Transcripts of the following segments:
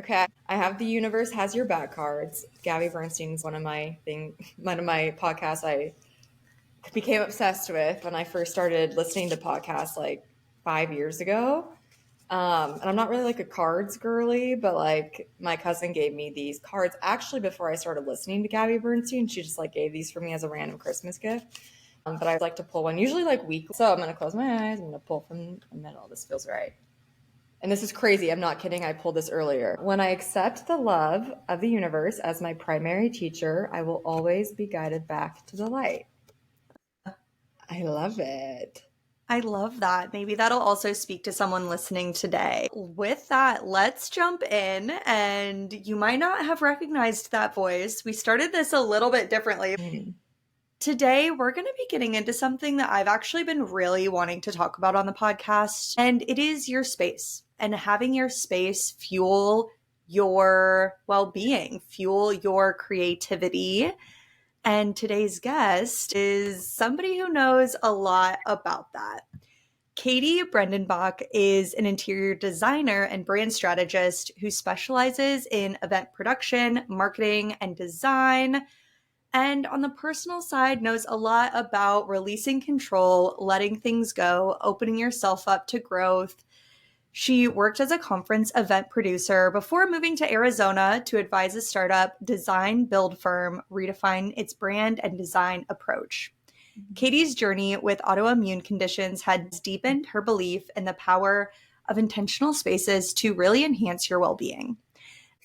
Okay, I have the universe has your back cards. Gabby Bernstein's one of my podcasts I became obsessed with when I first started listening to podcasts like 5 years ago. And I'm not really like a cards girly, but like my cousin gave me these cards actually before I started listening to Gabby Bernstein. She just like gave these for me as a random Christmas gift. But I like to pull one usually like weekly. So I'm gonna close my eyes. I'm gonna pull from the middle. This feels right. And this is crazy. I'm not kidding. I pulled this earlier. When I accept the love of the universe as my primary teacher, I will always be guided back to the light. I love it. I love that. Maybe that'll also speak to someone listening today. With that, let's jump in. And you might not have recognized that voice. We started this a little bit differently. Today, we're going to be getting into something that I've actually been really wanting to talk about on the podcast, and it is your space and having your space fuel your well being, fuel your creativity. And today's guest is somebody who knows a lot about that. Katie Breidenbach is an interior designer and brand strategist who specializes in event production, marketing, and design. And on the personal side, knows a lot about releasing control, letting things go, opening yourself up to growth. She worked as a conference event producer before moving to Arizona to advise a startup design build firm redefine its brand and design approach. Katie's journey with autoimmune conditions has deepened her belief in the power of intentional spaces to really enhance your well-being.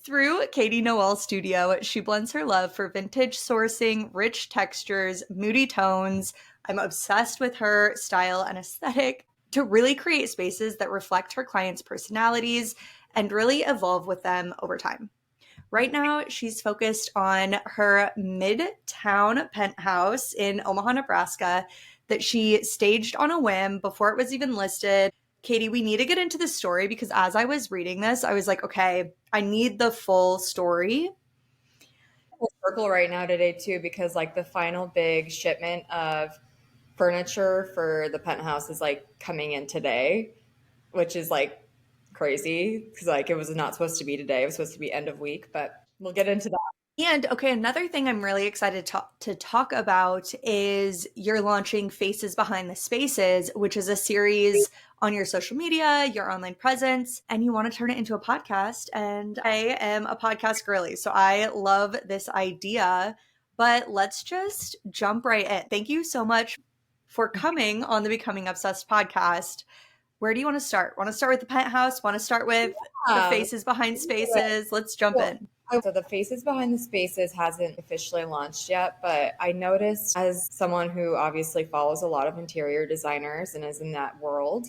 Through Katie Noel Studio, she blends her love for vintage sourcing, rich textures, moody tones. I'm obsessed with her style and aesthetic to really create spaces that reflect her clients' personalities and really evolve with them over time. Right now, she's focused on her midtown penthouse in Omaha, Nebraska, that she staged on a whim before it was even listed. Katie, we need to get into the story because as I was reading this, I was like, okay, I need the full story. Full circle right now today too, because like the final big shipment of furniture for the penthouse is like coming in today, which is like crazy because like it was not supposed to be today. It was supposed to be end of week, but we'll get into that. And okay, another thing I'm really excited to talk about is you're launching Faces Behind the Spaces, which is a series on your social media, your online presence, and you want to turn it into a podcast. And I am a podcast girly, so I love this idea. But let's just jump right in. Thank you so much for coming on the Becoming Obsessed podcast. Where do you want to start? Want to start with the penthouse? Want to start with the Faces Behind Spaces? Let's jump in. So the Faces Behind the Spaces hasn't officially launched yet, but I noticed as someone who obviously follows a lot of interior designers and is in that world,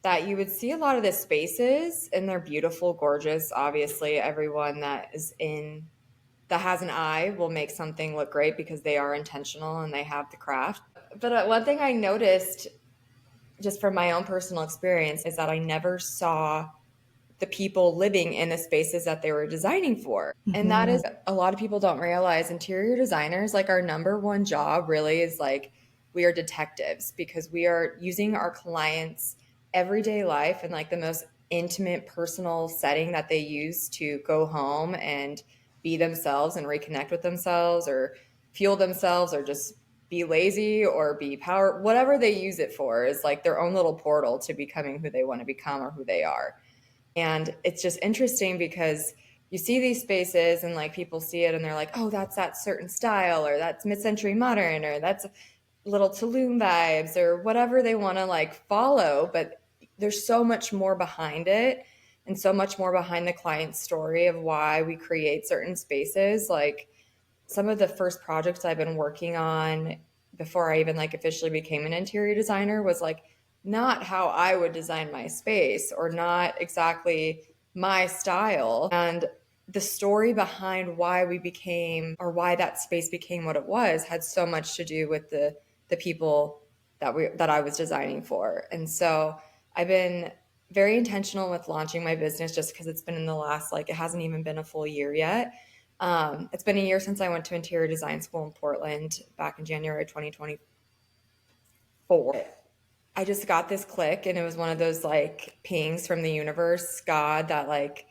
that you would see a lot of the spaces and they're beautiful, gorgeous. Obviously, everyone that has an eye will make something look great because they are intentional and they have the craft. But one thing I noticed just from my own personal experience is that I never saw the people living in the spaces that they were designing for. And that is a lot of people don't realize interior designers, like our number one job really is like we are detectives because we are using our clients' everyday life and like the most intimate personal setting that they use to go home and be themselves and reconnect with themselves or fuel themselves or just be lazy or be power, whatever they use it for is like their own little portal to becoming who they want to become or who they are. And it's just interesting because you see these spaces and like people see it and they're like, oh, that's that certain style or that's mid-century modern or that's little Tulum vibes or whatever they want to like follow. But there's so much more behind it and so much more behind the client's story of why we create certain spaces. Like some of the first projects I've been working on before I even like officially became an interior designer was like not how I would design my space or not exactly my style. And the story behind why we became or why that space became what it was had so much to do with the people that I was designing for. And so I've been very intentional with launching my business just because it's been in the last like it hasn't even been a full year yet. It's been a year since I went to interior design school in Portland back in January 2024. I just got this click and it was one of those like pings from the universe, God, that like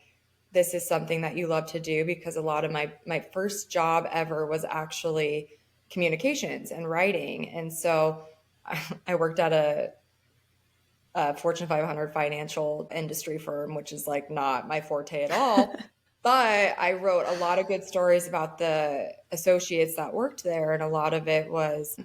this is something that you love to do, because a lot of my first job ever was actually communications and writing. And so I worked at a Fortune 500 financial industry firm, which is like not my forte at all. But I wrote a lot of good stories about the associates that worked there. And a lot of it was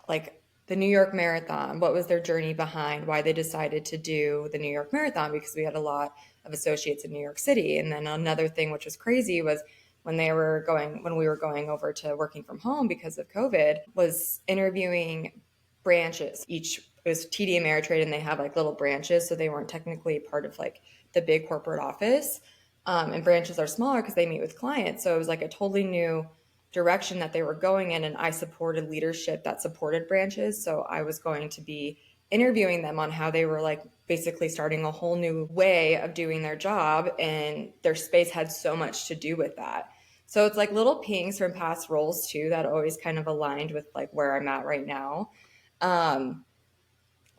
like the New York Marathon, what was their journey behind why they decided to do the New York Marathon, because we had a lot of associates in New York City. And then another thing which was crazy was when we were going over to working from home because of COVID, was interviewing branches. It was TD Ameritrade, and they have like little branches, so they weren't technically part of like the big corporate office. And branches are smaller because they meet with clients. So it was like a totally new direction that they were going in, and I supported leadership that supported branches. So I was going to be interviewing them on how they were like basically starting a whole new way of doing their job, and their space had so much to do with that. So it's like little pings from past roles too that always kind of aligned with like where I'm at right now.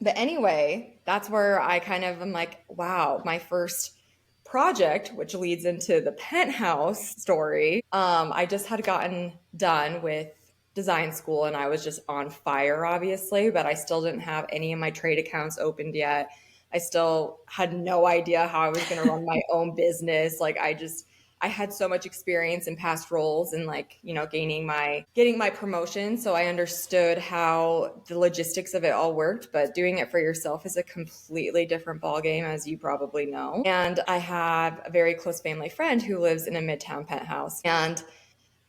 But anyway, that's where I kind of am like, wow, my first project, which leads into the penthouse story. I just had gotten done with design school, and I was just on fire, obviously, but I still didn't have any of my trade accounts opened yet. I still had no idea how I was going to run my own business. Like I had so much experience in past roles and like, getting my promotion. So I understood how the logistics of it all worked, but doing it for yourself is a completely different ballgame, as you probably know. And I have a very close family friend who lives in a midtown penthouse, and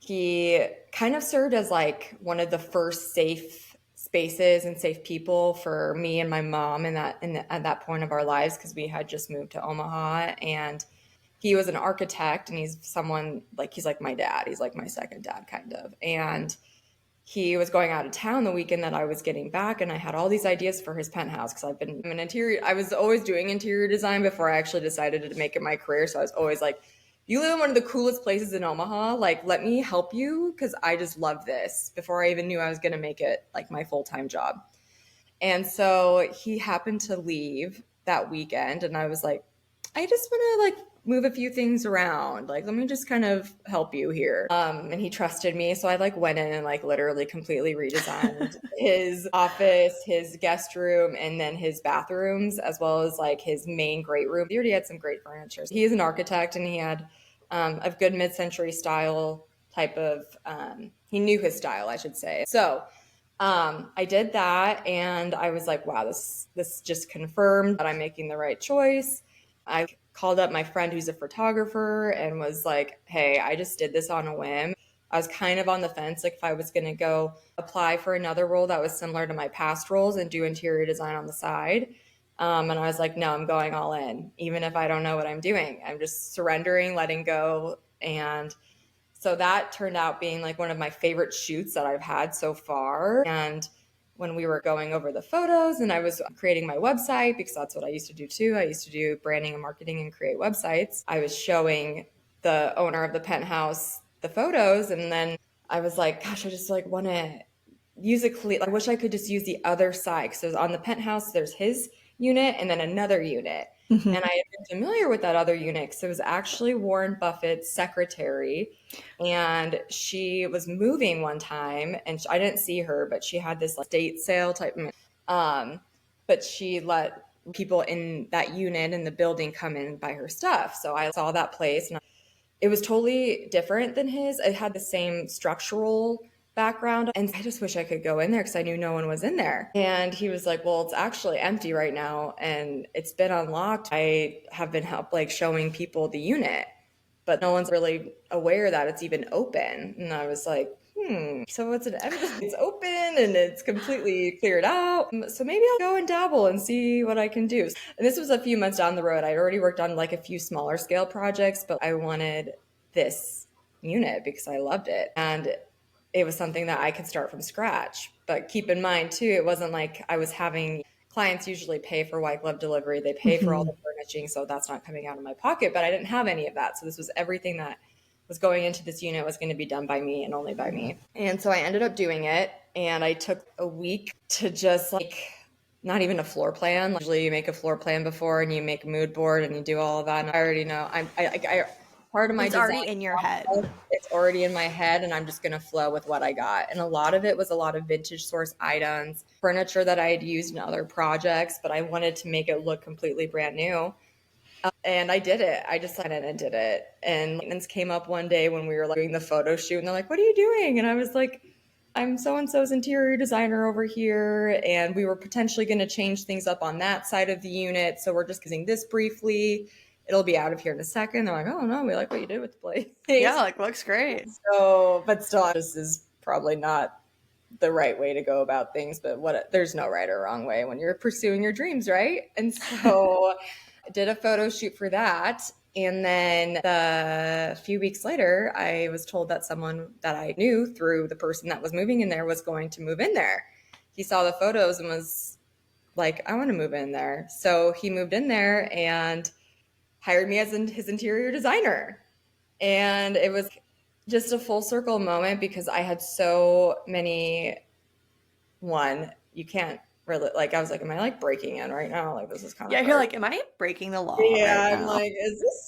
he kind of served as like one of the first safe spaces and safe people for me and my mom at that point of our lives, because we had just moved to Omaha. And he was an architect, and he's like my dad. He's like my second dad, kind of. And he was going out of town the weekend that I was getting back, and I had all these ideas for his penthouse, because I was always doing interior design before I actually decided to make it my career. So I was always like, you live in one of the coolest places in Omaha, like let me help you, because I just love this, before I even knew I was going to make it like my full-time job. And so he happened to leave that weekend, and I was like, I just want to like move a few things around. Like, let me just kind of help you here. And he trusted me. So I like went in and like literally completely redesigned his office, his guest room, and then his bathrooms, as well as like his main great room. He already had some great furniture. He is an architect, and he had a good mid-century style type of, he knew his style, I should say. So I did that, and I was like, wow, this just confirmed that I'm making the right choice. I called up my friend who's a photographer and was like, hey, I just did this on a whim. I was kind of on the fence, like if I was going to go apply for another role that was similar to my past roles and do interior design on the side. And I was like, no, I'm going all in, even if I don't know what I'm doing. I'm just surrendering, letting go. And so that turned out being like one of my favorite shoots that I've had so far. And when we were going over the photos and I was creating my website, because that's what I used to do too. I used to do branding and marketing and create websites. I was showing the owner of the penthouse the photos, and then I was like, gosh, I just like want to use I wish I could just use the other side. Because on the penthouse, there's his unit and then another unit. Mm-hmm. And I had been familiar with that other unit because it was actually Warren Buffett's secretary. And she was moving one time, and I didn't see her, but she had this like estate sale type. But she let people in that unit in the building come in and buy her stuff. So I saw that place, and it was totally different than his. It had the same structural background, and I just wish I could go in there because I knew no one was in there. And he was like, well, it's actually empty right now and it's been unlocked. I have been showing people the unit, but no one's really aware that it's even open. And I was like, so it's open and it's completely cleared out. So maybe I'll go and dabble and see what I can do. And this was a few months down the road. I'd already worked on like a few smaller scale projects, but I wanted this unit because I loved it. And it was something that I could start from scratch. But keep in mind too, it wasn't like I was having clients usually pay for white glove delivery. They pay for all the furnishing, so that's not coming out of my pocket. But I didn't have any of that. So this was everything that was going into this unit was going to be done by me and only by me. And so I ended up doing it. And I took a week to just like not even a floor plan. Usually you make a floor plan before and you make a mood board and you do all of that. And I already know part of my It's design already in your head. process, it's already in my head and I'm just going to flow with what I got. And a lot of it was a lot of vintage source items, furniture that I had used in other projects, but I wanted to make it look completely brand new. And I did it. I just went in and did it. And maintenance came up one day when we were like doing the photo shoot and they're like, "What are you doing?" And I was like, "I'm so and so's interior designer over here. And we were potentially going to change things up on that side of the unit. So we're just using this briefly. It'll be out of here in a second." They're like, "Oh no, we like what you did with the place." Yeah, like looks great. So, but still, this is probably not the right way to go about things. But there's no right or wrong way when you're pursuing your dreams, right? And so I did a photo shoot for that. And then a few weeks later, I was told that someone that I knew through the person that was moving in there was going to move in there. He saw the photos and was like, "I want to move in there." So he moved in there and hired me as his interior designer. And it was just a full circle moment because I had so many, you can't really, like, I was like, "Am I like breaking in right now? Like, this is kind of Yeah, you're hard." like, am I breaking the law right Yeah, I'm now? like,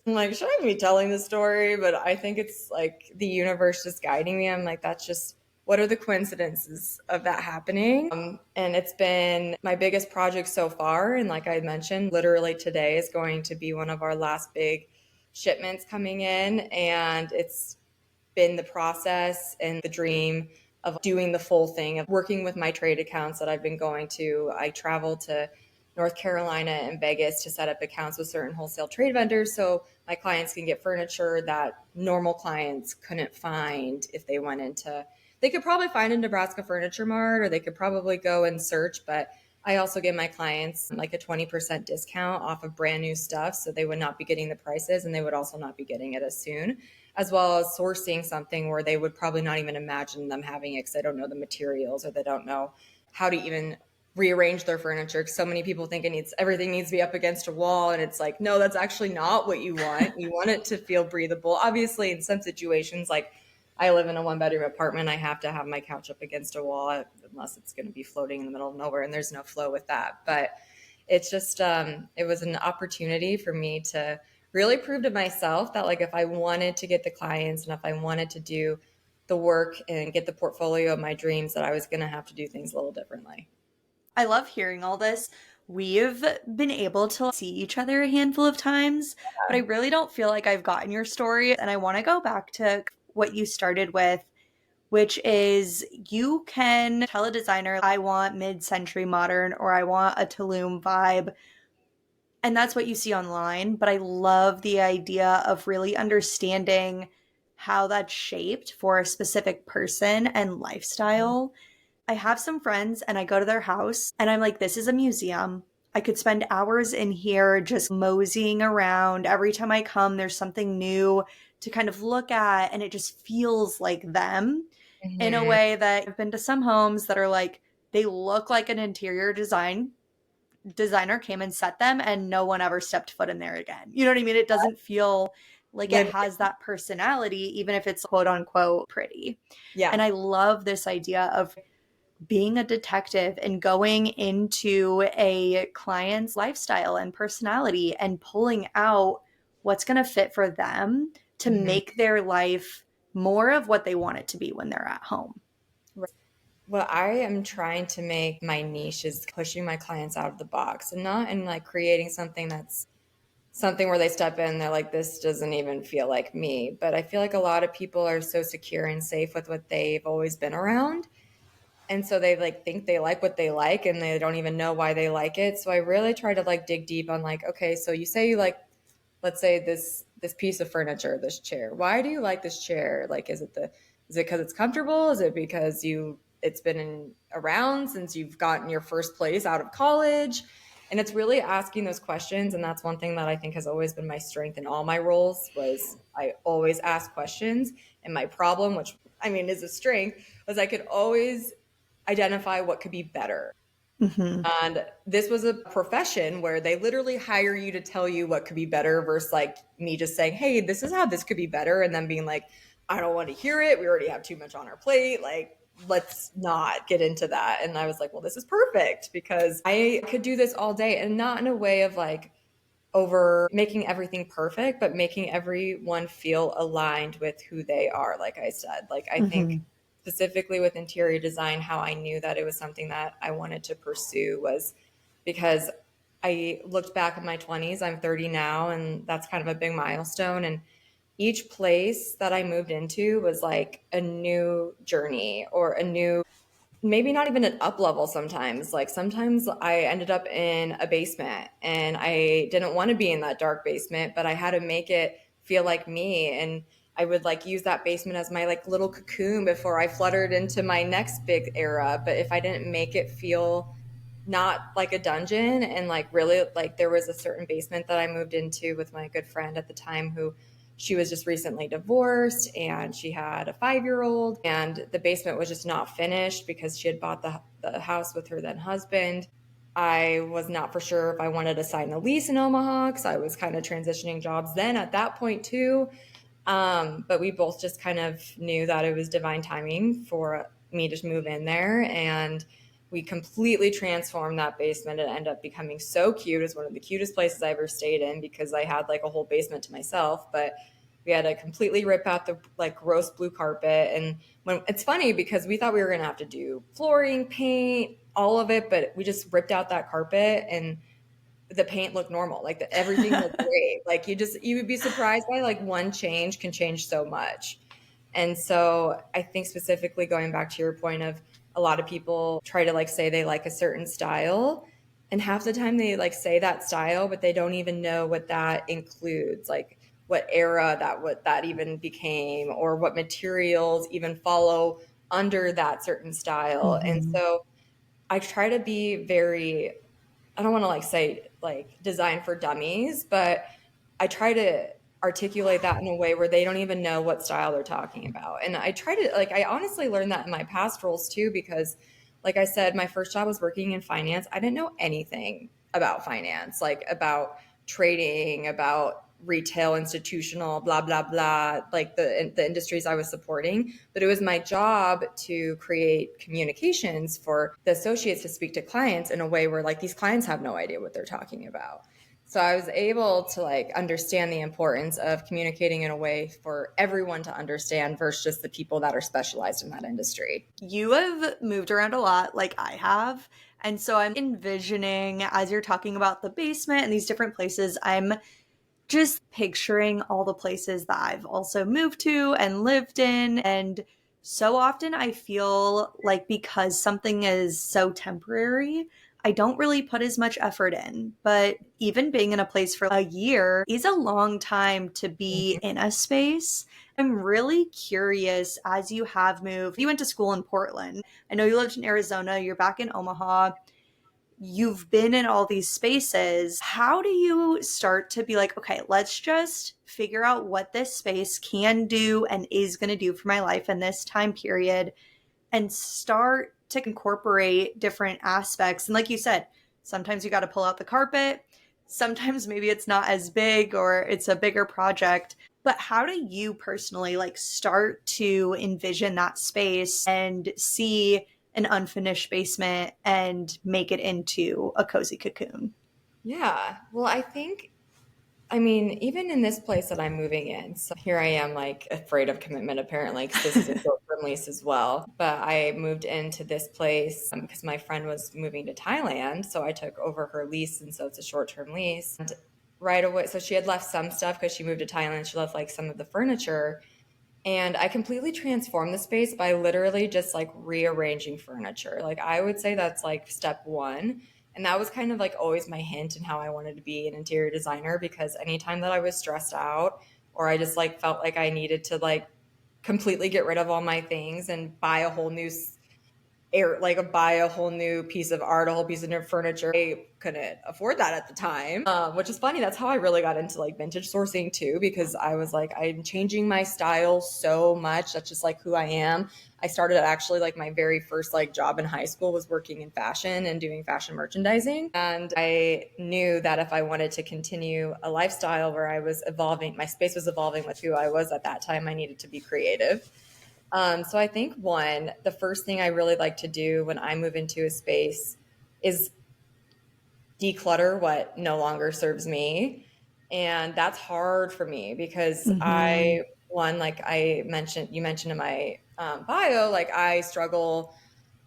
I'm like, should I be telling this story? But I think it's like the universe just guiding me. I'm like, that's just, what are the coincidences of that happening? And it's been my biggest project so far. And like I mentioned, literally today is going to be one of our last big shipments coming in. And it's been the process and the dream of doing the full thing of working with my trade accounts that I've been going to. I travel to North Carolina and Vegas to set up accounts with certain wholesale trade vendors so my clients can get furniture that normal clients couldn't find if they went into, they could probably find a Nebraska Furniture Mart or they could probably go and search, but I also give my clients like a 20% discount off of brand new stuff. So they would not be getting the prices and they would also not be getting it as soon, as well as sourcing something where they would probably not even imagine them having it because they don't know the materials or they don't know how to even rearrange their furniture. Because so many people think everything needs to be up against a wall, and it's like, no, that's actually not what you want. You want it to feel breathable. Obviously, in some situations, like I live in a 1-bedroom apartment, I have to have my couch up against a wall unless it's going to be floating in the middle of nowhere, and there's no flow with that. But it's just it was an opportunity for me to really prove to myself that, like, if I wanted to get the clients and if I wanted to do the work and get the portfolio of my dreams, that I was going to have to do things a little differently. I love hearing all this. We've been able to see each other a handful of times, but I really don't feel like I've gotten your story. And I want to go back to what you started with, which is you can tell a designer, I want mid century modern or I want a Tulum vibe. And that's what you see online. But I love the idea of really understanding how that's shaped for a specific person and lifestyle. I have some friends and I go to their house and I'm like, this is a museum. I could spend hours in here just moseying around. Every time I come, there's something new to kind of look at, and it just feels like them in a Mm-hmm. way that I've been to some homes that are like, they look like an interior designer came and set them and no one ever stepped foot in there again. You know what I mean? It doesn't feel like it Live, has that personality, even if it's quote unquote pretty. yeah. And I love this idea of being a detective and going into a client's lifestyle and personality and pulling out what's going to fit for them to Mm-hmm. make their life more of what they want it to be when they're at home. What I am trying to make my niche is pushing my clients out of the box and not in like creating something that's something where they step in, they're like, this doesn't even feel like me. But I feel like a lot of people are so secure and safe with what they've always been around. And so they like think they like what they like and they don't even know why they like it. So I really try to like dig deep on like, okay, so you say you like, let's say this piece of furniture, this chair. Why do you like this chair? Like, is it because it's comfortable? Is it because it's been around since you've gotten your first place out of college? And it's really asking those questions. And that's one thing that I think has always been my strength in all my roles was I always ask questions. And my problem, which I mean is a strength, was I could always identify what could be better. Mm-hmm. And this was a profession where they literally hire you to tell you what could be better versus like me just saying, hey, this is how this could be better. And then being like, I don't want to hear it. We already have too much on our plate. Like, let's not get into that. And I was like, well, this is perfect because I could do this all day, and not in a way of like over making everything perfect, but making everyone feel aligned with who they are. Like I said, like I think Mhm. specifically with interior design, how I knew that it was something that I wanted to pursue was because I looked back at my 20s. I'm 30 now, and that's kind of a big milestone. And each place that I moved into was like a new journey or a new, maybe not even an up level sometimes. Like sometimes I ended up in a basement and I didn't want to be in that dark basement, but I had to make it feel like me. And I would like use that basement as my like little cocoon before I fluttered into my next big era. But if I didn't make it feel not like a dungeon, and like really, like there was a certain basement that I moved into with my good friend at the time who, she was just recently divorced and she had a 5-year old, and the basement was just not finished because she had bought the house with her then husband. I was not for sure if I wanted to sign a lease in Omaha because I was kind of transitioning jobs then at that point too. But we both just kind of knew that it was divine timing for me to move in there. And we completely transformed that basement. It ended up becoming so cute. It was one of the cutest places I ever stayed in because I had like a whole basement to myself. But we had to completely rip out the like gross blue carpet. And when it's funny because we thought we were going to have to do flooring, paint, all of it, but we just ripped out that carpet and the paint looked normal. Like everything looked great. Like you would be surprised by like one change can change so much. And so I think specifically going back to your point of a lot of people try to like say they like a certain style, and half the time they like say that style, but they don't even know what that includes. Like what era what that even became, or what materials even follow under that certain style. And Mhm. so I try to be very, I don't want to like say like design for dummies, but I try to articulate that in a way where they don't even know what style they're talking about. And I try to like, I honestly learned that in my past roles too, because like I said, my first job was working in finance. I didn't know anything about finance, like about trading, about retail, institutional, blah, blah, blah, like the industries I was supporting. But it was my job to create communications for the associates to speak to clients in a way where like these clients have no idea what they're talking about. So I was able to like understand the importance of communicating in a way for everyone to understand versus just the people that are specialized in that industry. You have moved around a lot, like I have. And so I'm envisioning, as you're talking about the basement and these different places, I'm just picturing all the places that I've also moved to and lived in. And so often I feel like because something is so temporary, I don't really put as much effort in. But even being in a place for a year is a long time to be in a space. I'm really curious, as you have moved, you went to school in Portland. I know you lived in Arizona, you're back in Omaha, you've been in all these spaces. How do you start to be like, okay, let's just figure out what this space can do and is going to do for my life in this time period, and start to incorporate different aspects? And like you said, sometimes you got to pull out the carpet. Sometimes maybe it's not as big or it's a bigger project. But how do you personally like start to envision that space and see an unfinished basement and make it into a cozy cocoon? Yeah. Well, I think, I mean, even in this place that I'm moving in, so here I am like afraid of commitment apparently because this is a short-term lease as well. But I moved into this place because my friend was moving to Thailand, so I took over her lease, and so it's a short-term lease. And right away, so she had left some stuff because she moved to Thailand. She left like some of the furniture, and I completely transformed the space by literally just like rearranging furniture. Like I would say that's like step one. And that was kind of like always my hint in how I wanted to be an interior designer, because anytime that I was stressed out or I just like felt like I needed to like completely get rid of all my things and buy a whole new like buy a whole new piece of art, a whole piece of new furniture. I couldn't afford that at the time, which is funny. That's how I really got into like vintage sourcing too, because I was like, I'm changing my style so much. That's just like who I am. I started actually like my very first like job in high school was working in fashion and doing fashion merchandising. And I knew that if I wanted to continue a lifestyle where I was evolving, my space was evolving with who I was at that time, I needed to be creative. So I think the first thing I really like to do when I move into a space is declutter what no longer serves me. And that's hard for me because Mm-hmm. like you mentioned in my bio, like I struggle.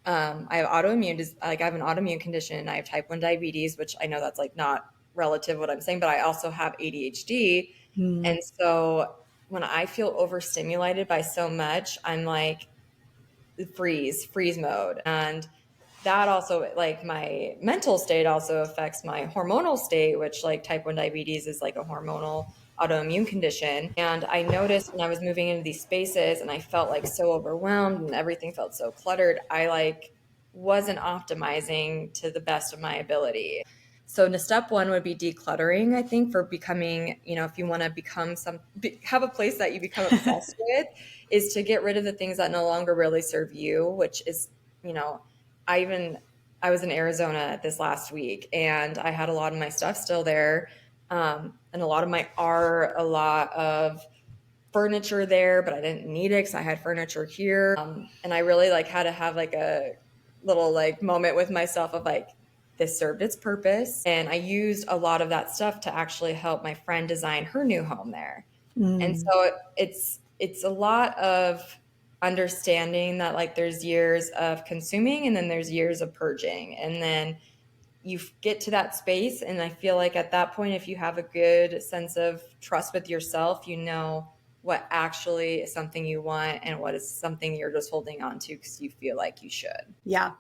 I have I have an autoimmune condition. I have type 1 diabetes, which I know that's like not relative what I'm saying, but I also have ADHD. Mm. And so when I feel overstimulated by so much, I'm like freeze mode. And that also, like, my mental state also affects my hormonal state, which, like, type 1 diabetes is like a hormonal autoimmune condition. And I noticed when I was moving into these spaces and I felt like so overwhelmed and everything felt so cluttered, I like wasn't optimizing to the best of my ability. So step one would be decluttering, I think, for becoming, if you want to have a place that you become obsessed with, is to get rid of the things that no longer really serve you, which is, you know, I even I was in Arizona this last week and I had a lot of my stuff still there. And a lot of my art, a lot of furniture there, but I didn't need it because I had furniture here. And I really like had to have like a little like moment with myself of like, this served its purpose. And I used a lot of that stuff to actually help my friend design her new home there. And Mm. so it's a lot of understanding that like there's years of consuming and then there's years of purging. And then you get to that space, and I feel like at that point, if you have a good sense of trust with yourself, you know what actually is something you want and what is something you're just holding on to because you feel like you should. Yeah.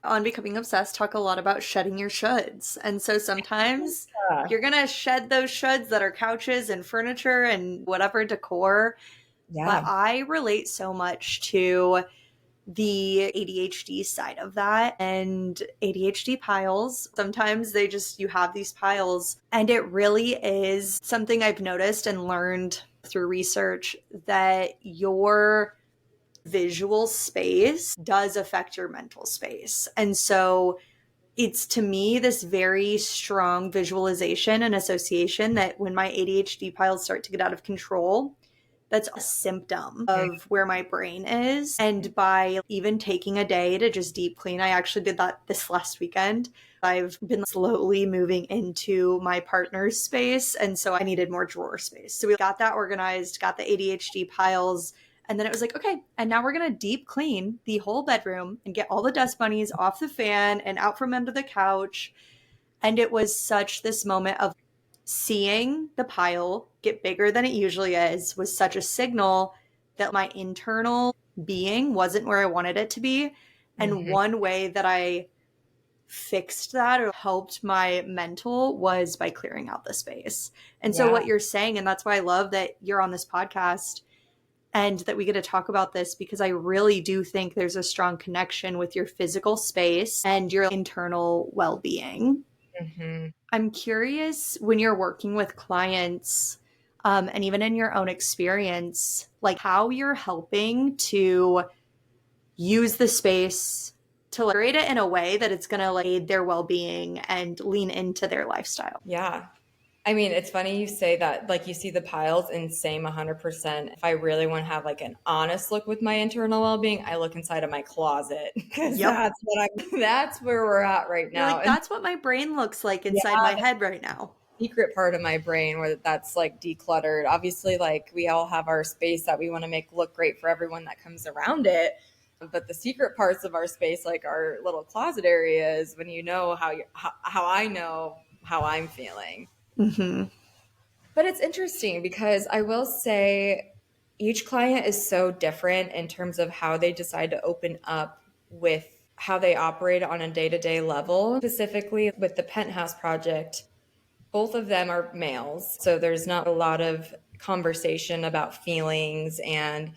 On Becoming Obsessed, talk a lot about shedding your shoulds. And so sometimes Yeah. you're going to shed those shoulds that are couches and furniture and whatever decor. But Yeah. I relate so much to the ADHD side of that and ADHD piles. Sometimes you have these piles, and it really is something I've noticed and learned through research that your visual space does affect your mental space. And so it's, to me, this very strong visualization and association that when my ADHD piles start to get out of control, that's a symptom of where my brain is. And by even taking a day to just deep clean, I actually did that this last weekend. I've been slowly moving into my partner's space. And so I needed more drawer space. So we got that organized, got the ADHD piles. And then it was like, okay, and now we're going to deep clean the whole bedroom and get all the dust bunnies off the fan and out from under the couch. And it was such this moment of seeing the pile get bigger than it usually is was such a signal that my internal being wasn't where I wanted it to be. And Mhm. one way that I fixed that or helped my mental was by clearing out the space. And so, Yeah. what you're saying, and that's why I love that you're on this podcast and that we get to talk about this, because I really do think there's a strong connection with your physical space and your internal well being. Mhm. I'm curious, when you're working with clients, and even in your own experience, like how you're helping to use the space to curate it in a way that it's going to like aid their well-being and lean into their lifestyle. Yeah. I mean, it's funny you say that, like you see the piles, and same 100%. If I really want to have like an honest look with my internal well-being, I look inside of my closet because Yep. that's where we're at right You're now. like, And that's what my brain looks like yeah, inside my head right now. secret part of my brain where that's like decluttered. Obviously, like we all have our space that we want to make look great for everyone that comes around it. But the secret parts of our space, like our little closet areas, when you know how I know how I'm feeling. Mm-hmm. But it's interesting because I will say each client is so different in terms of how they decide to open up with how they operate on a day-to-day level. Specifically with the penthouse project, both of them are males, so there's not a lot of conversation about feelings and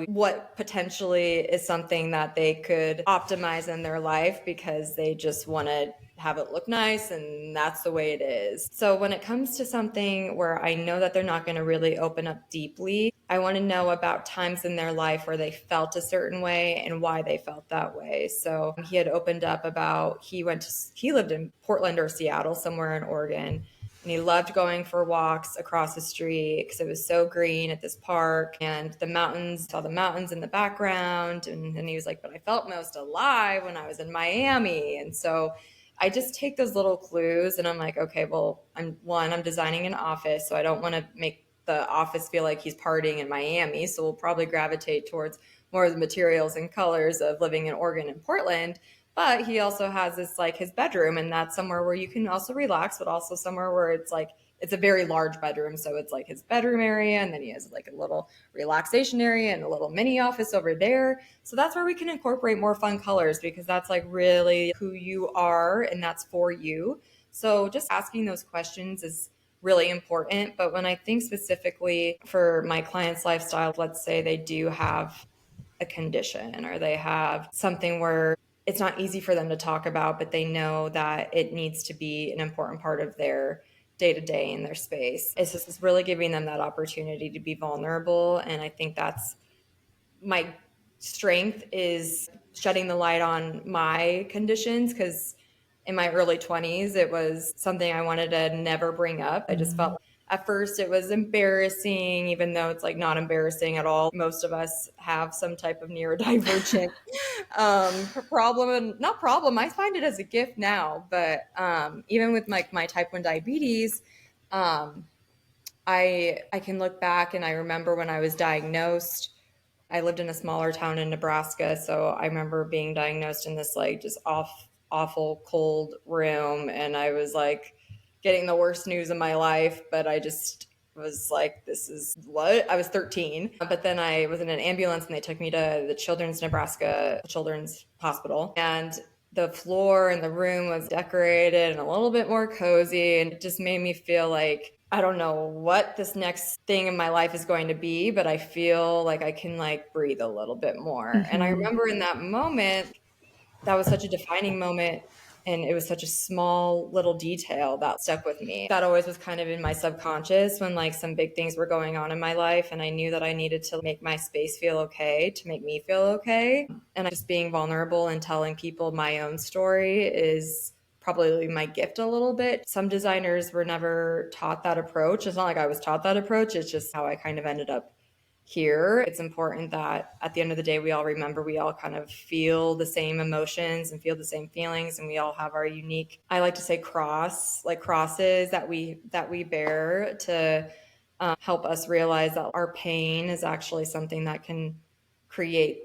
what potentially is something that they could optimize in their life because they just want to have it look nice and that's the way it is. So when it comes to something where I know that they're not going to really open up deeply, I want to know about times in their life where they felt a certain way and why they felt that way. So he had opened up about he lived in Portland or Seattle, somewhere in Oregon, And he loved going for walks across the street because it was so green at this park and the mountains, saw the mountains in the background. And then he was like, but I felt most alive when I was in Miami. And so I just take those little clues and I'm like, okay, well, I'm designing an office, so I don't want to make the office feel like he's partying in Miami. So we'll probably gravitate towards more of the materials and colors of living in Oregon and Portland. But he also has this like his bedroom, and that's somewhere where you can also relax, but also somewhere where it's like it's a very large bedroom. So it's like his bedroom area, and then he has like a little relaxation area and a little mini office over there. So that's where we can incorporate more fun colors because that's like really who you are and that's for you. So just asking those questions is really important. But when I think specifically for my client's lifestyle, let's say they do have a condition or they have something where it's not easy for them to talk about, but they know that it needs to be an important part of their day to day in their space. It's just really giving them that opportunity to be vulnerable. And I think that's my strength is shedding the light on my conditions because in my early 20s, it was something I wanted to never bring up. I just felt at first it was embarrassing, even though it's like not embarrassing at all. Most of us have some type of neurodivergent problem, and not problem. I find it as a gift now, but even with my type 1 diabetes, um, I can look back and I remember when I was diagnosed. I lived in a smaller town in Nebraska, so I remember being diagnosed in this like just awful cold room, and I was like getting the worst news of my life, but I just was like, this is what? I was 13. But then I was in an ambulance and they took me to the Nebraska Children's Hospital. And the floor in the room was decorated and a little bit more cozy. And it just made me feel like I don't know what this next thing in my life is going to be, but I feel like I can like breathe a little bit more. Mm-hmm. And I remember in that moment, that was such a defining moment. And it was such a small little detail that stuck with me. That always was kind of in my subconscious when like some big things were going on in my life. And I knew that I needed to make my space feel okay, to make me feel okay. And just being vulnerable and telling people my own story is probably my gift a little bit. Some designers were never taught that approach. It's not like I was taught that approach. It's just how I kind of ended up here. It's important that at the end of the day, we all remember we all kind of feel the same emotions and feel the same feelings, and we all have our unique, I like to say crosses that we bear to help us realize that our pain is actually something that can create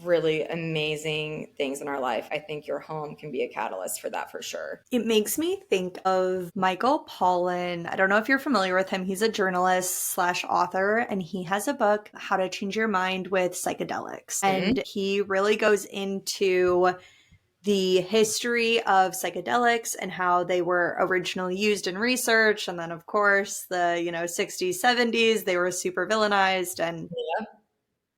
really amazing things in our life. I think your home can be a catalyst for that for sure. It makes me think of Michael Pollan. I don't know if you're familiar with him. He's a journalist / author, and he has a book, How to Change Your Mind with Psychedelics. And he really goes into the history of psychedelics and how they were originally used in research. And then, of course, the 60s, 70s, they were super villainized and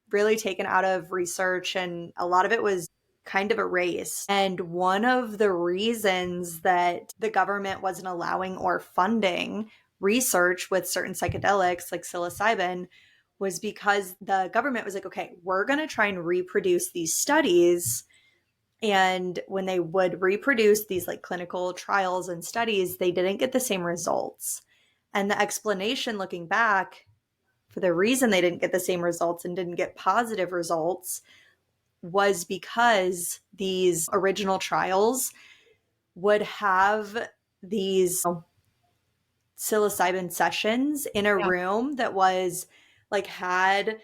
really taken out of research, and a lot of it was kind of erased. And one of the reasons that the government wasn't allowing or funding research with certain psychedelics like psilocybin was because the government was like, okay, we're going to try and reproduce these studies. And when they would reproduce these like clinical trials and studies, they didn't get the same results. And the explanation looking back for the reason they didn't get the same results and didn't get positive results was because these original trials would have these psilocybin sessions in a room that was like had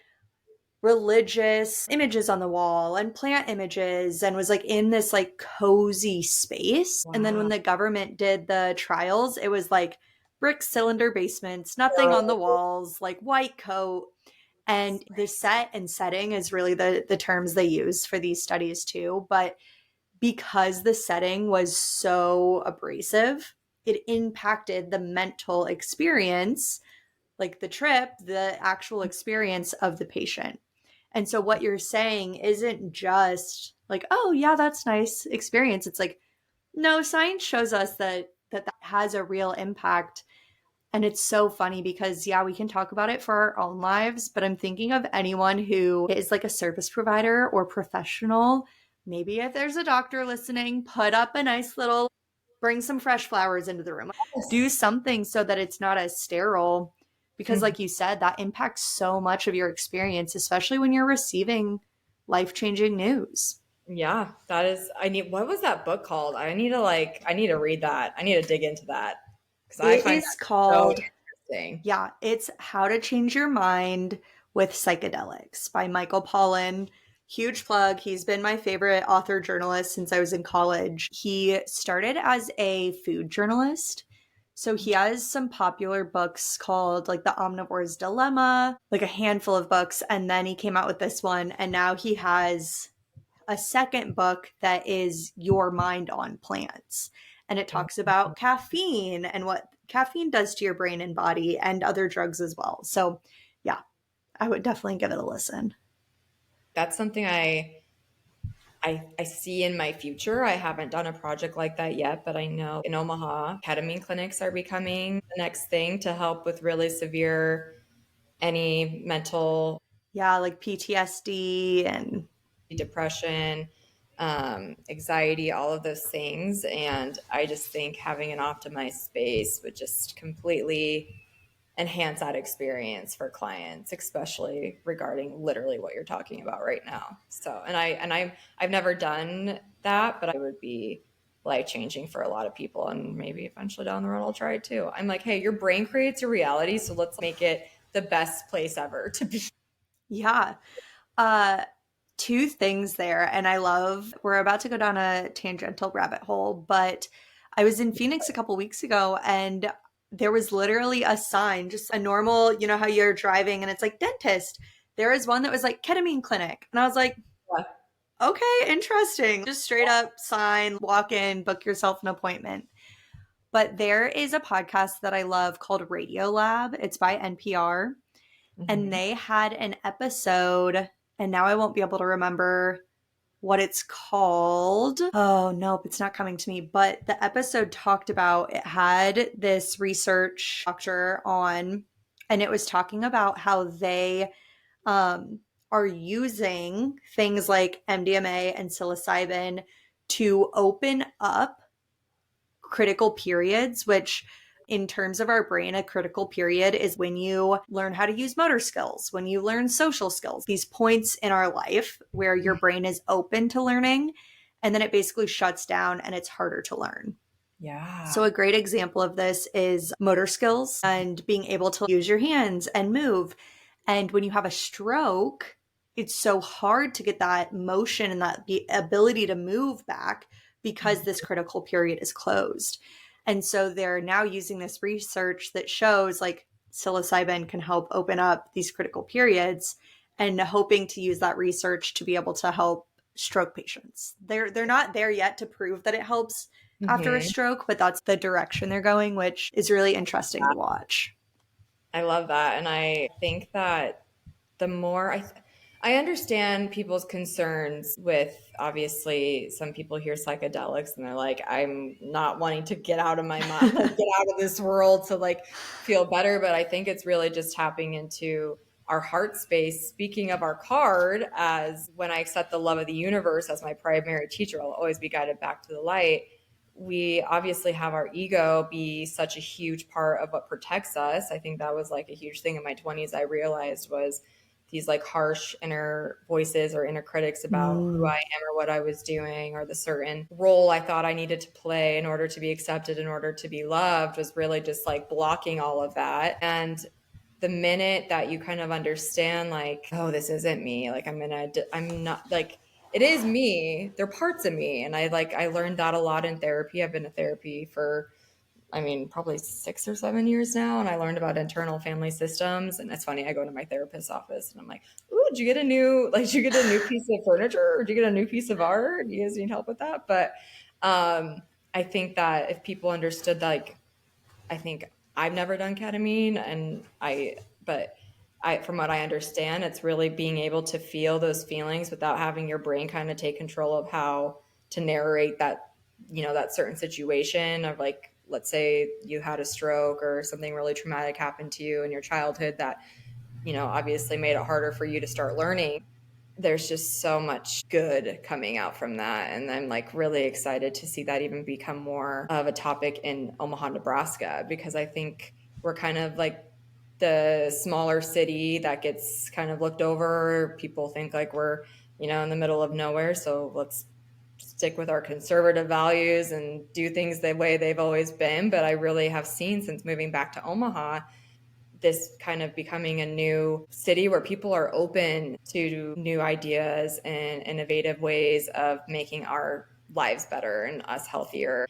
religious images on the wall and plant images and was like in this like cozy space. Wow. And then when the government did the trials, it was like brick cylinder basements, nothing on the walls, like white coat. And the set and setting is really the terms they use for these studies too. But because the setting was so abrasive, it impacted the mental experience, like the trip, the actual experience of the patient. And so what you're saying isn't just like, oh yeah, that's nice experience. It's like, no, science shows us that has a real impact. And it's so funny because, yeah, we can talk about it for our own lives, but I'm thinking of anyone who is like a service provider or professional. Maybe if there's a doctor listening, put up a nice little Bring some fresh flowers into the room. Do Yes. something so that it's not as sterile because Mhm. like you said, that impacts so much of your experience, especially when you're receiving life-changing news. Yeah, that is, what was that book called? I need to read that. I need to dig into that because I It find is that so called, interesting. yeah, it's How to Change Your Mind with Psychedelics by Michael Pollan. Huge plug. He's been my favorite author journalist since I was in college. He started as a food journalist. So he has some popular books called like The Omnivore's Dilemma, like a handful of books. And then he came out with this one. And now he has a second book that is Your Mind on Plants. And it talks about caffeine and what caffeine does to your brain and body and other drugs as well. So, yeah, I would definitely give it a listen. That's something I see in my future. I haven't done a project like that yet, but I know in Omaha, ketamine clinics are becoming the next thing to help with really severe any mental Yeah, like PTSD and depression, anxiety, all of those things. And I just think having an optimized space would just completely enhance that experience for clients, especially regarding literally what you're talking about right now. So, I've never done that, but I would be life changing for a lot of people, and maybe eventually down the road I'll try it too. I'm like, hey, your brain creates your reality, so let's make it the best place ever to be. yeah. Uh, two things there. And I love, we're about to go down a tangential rabbit hole, but I was in Phoenix a couple weeks ago and there was literally a sign, just a normal, you know, how you're driving and it's like dentist. There is one that was like ketamine clinic. And I was like, Yeah. okay, interesting. Just straight up sign, walk in, book yourself an appointment. But there is a podcast that I love called Radio Lab. It's by NPR. And Mm-hmm. they had an episode, and now I won't be able to remember what it's called. Oh, nope, it's not coming to me. But the episode talked about it had this research doctor on, and it was talking about how they um, are using things like MDMA and psilocybin to open up critical periods, which in terms of our brain, a critical period is when you learn how to use motor skills, when you learn social skills, these points in our life where your brain is open to learning, and then it basically shuts down and it's harder to learn. So, Yeah. a great example of this is motor skills and being able to use your hands and move. And when you have a stroke, it's so hard to get that motion and that the ability to move back because this critical period is closed. And so they're now using this research that shows like psilocybin can help open up these critical periods and hoping to use that research to be able to help stroke patients. They're not there yet to prove that it helps after a Mm-hmm. stroke, but that's the direction they're going, which is really interesting to watch. I love that. And I think that the more I understand people's concerns with, obviously some people hear psychedelics and they're like, I'm not wanting to get out of my mind, like get out of this world to like feel better. But I think it's really just tapping into our heart space. Speaking of our card, as when I accept the love of the universe as my primary teacher, I'll always be guided back to the light. We obviously have our ego be such a huge part of what protects us. I think that was like a huge thing in my 20s. I realized was these like harsh inner voices or inner critics about who I Mm. am or what I was doing or the certain role I thought I needed to play in order to be accepted, in order to be loved, was really just like blocking all of that. And the minute that you kind of understand, like, oh, this isn't me, like I'm not like, it is me. They're parts of me. And I learned that a lot in therapy. I've been in therapy for, I mean, probably 6 or 7 years now. And I learned about internal family systems. And it's funny, I go to my therapist's office and I'm like, ooh, did you get a new, like, did you get a new piece of furniture? Or did you get a new piece of art? Do you guys need help with that? But I think that if people understood, like, I think I've never done ketamine but from what I understand, it's really being able to feel those feelings without having your brain kind of take control of how to narrate that, that certain situation of like, let's say you had a stroke or something really traumatic happened to you in your childhood that, obviously made it harder for you to start learning. there's just so much good coming out from that. And I'm like really excited to see that even become more of a topic in Omaha, Nebraska, because I think we're kind of like the smaller city that gets kind of looked over. People think like we're, in the middle of nowhere. So let's stick with our conservative values and do things the way they've always been. But I really have seen since moving back to Omaha, this kind of becoming a new city where people are open to new ideas and innovative ways of making our lives better and us healthier.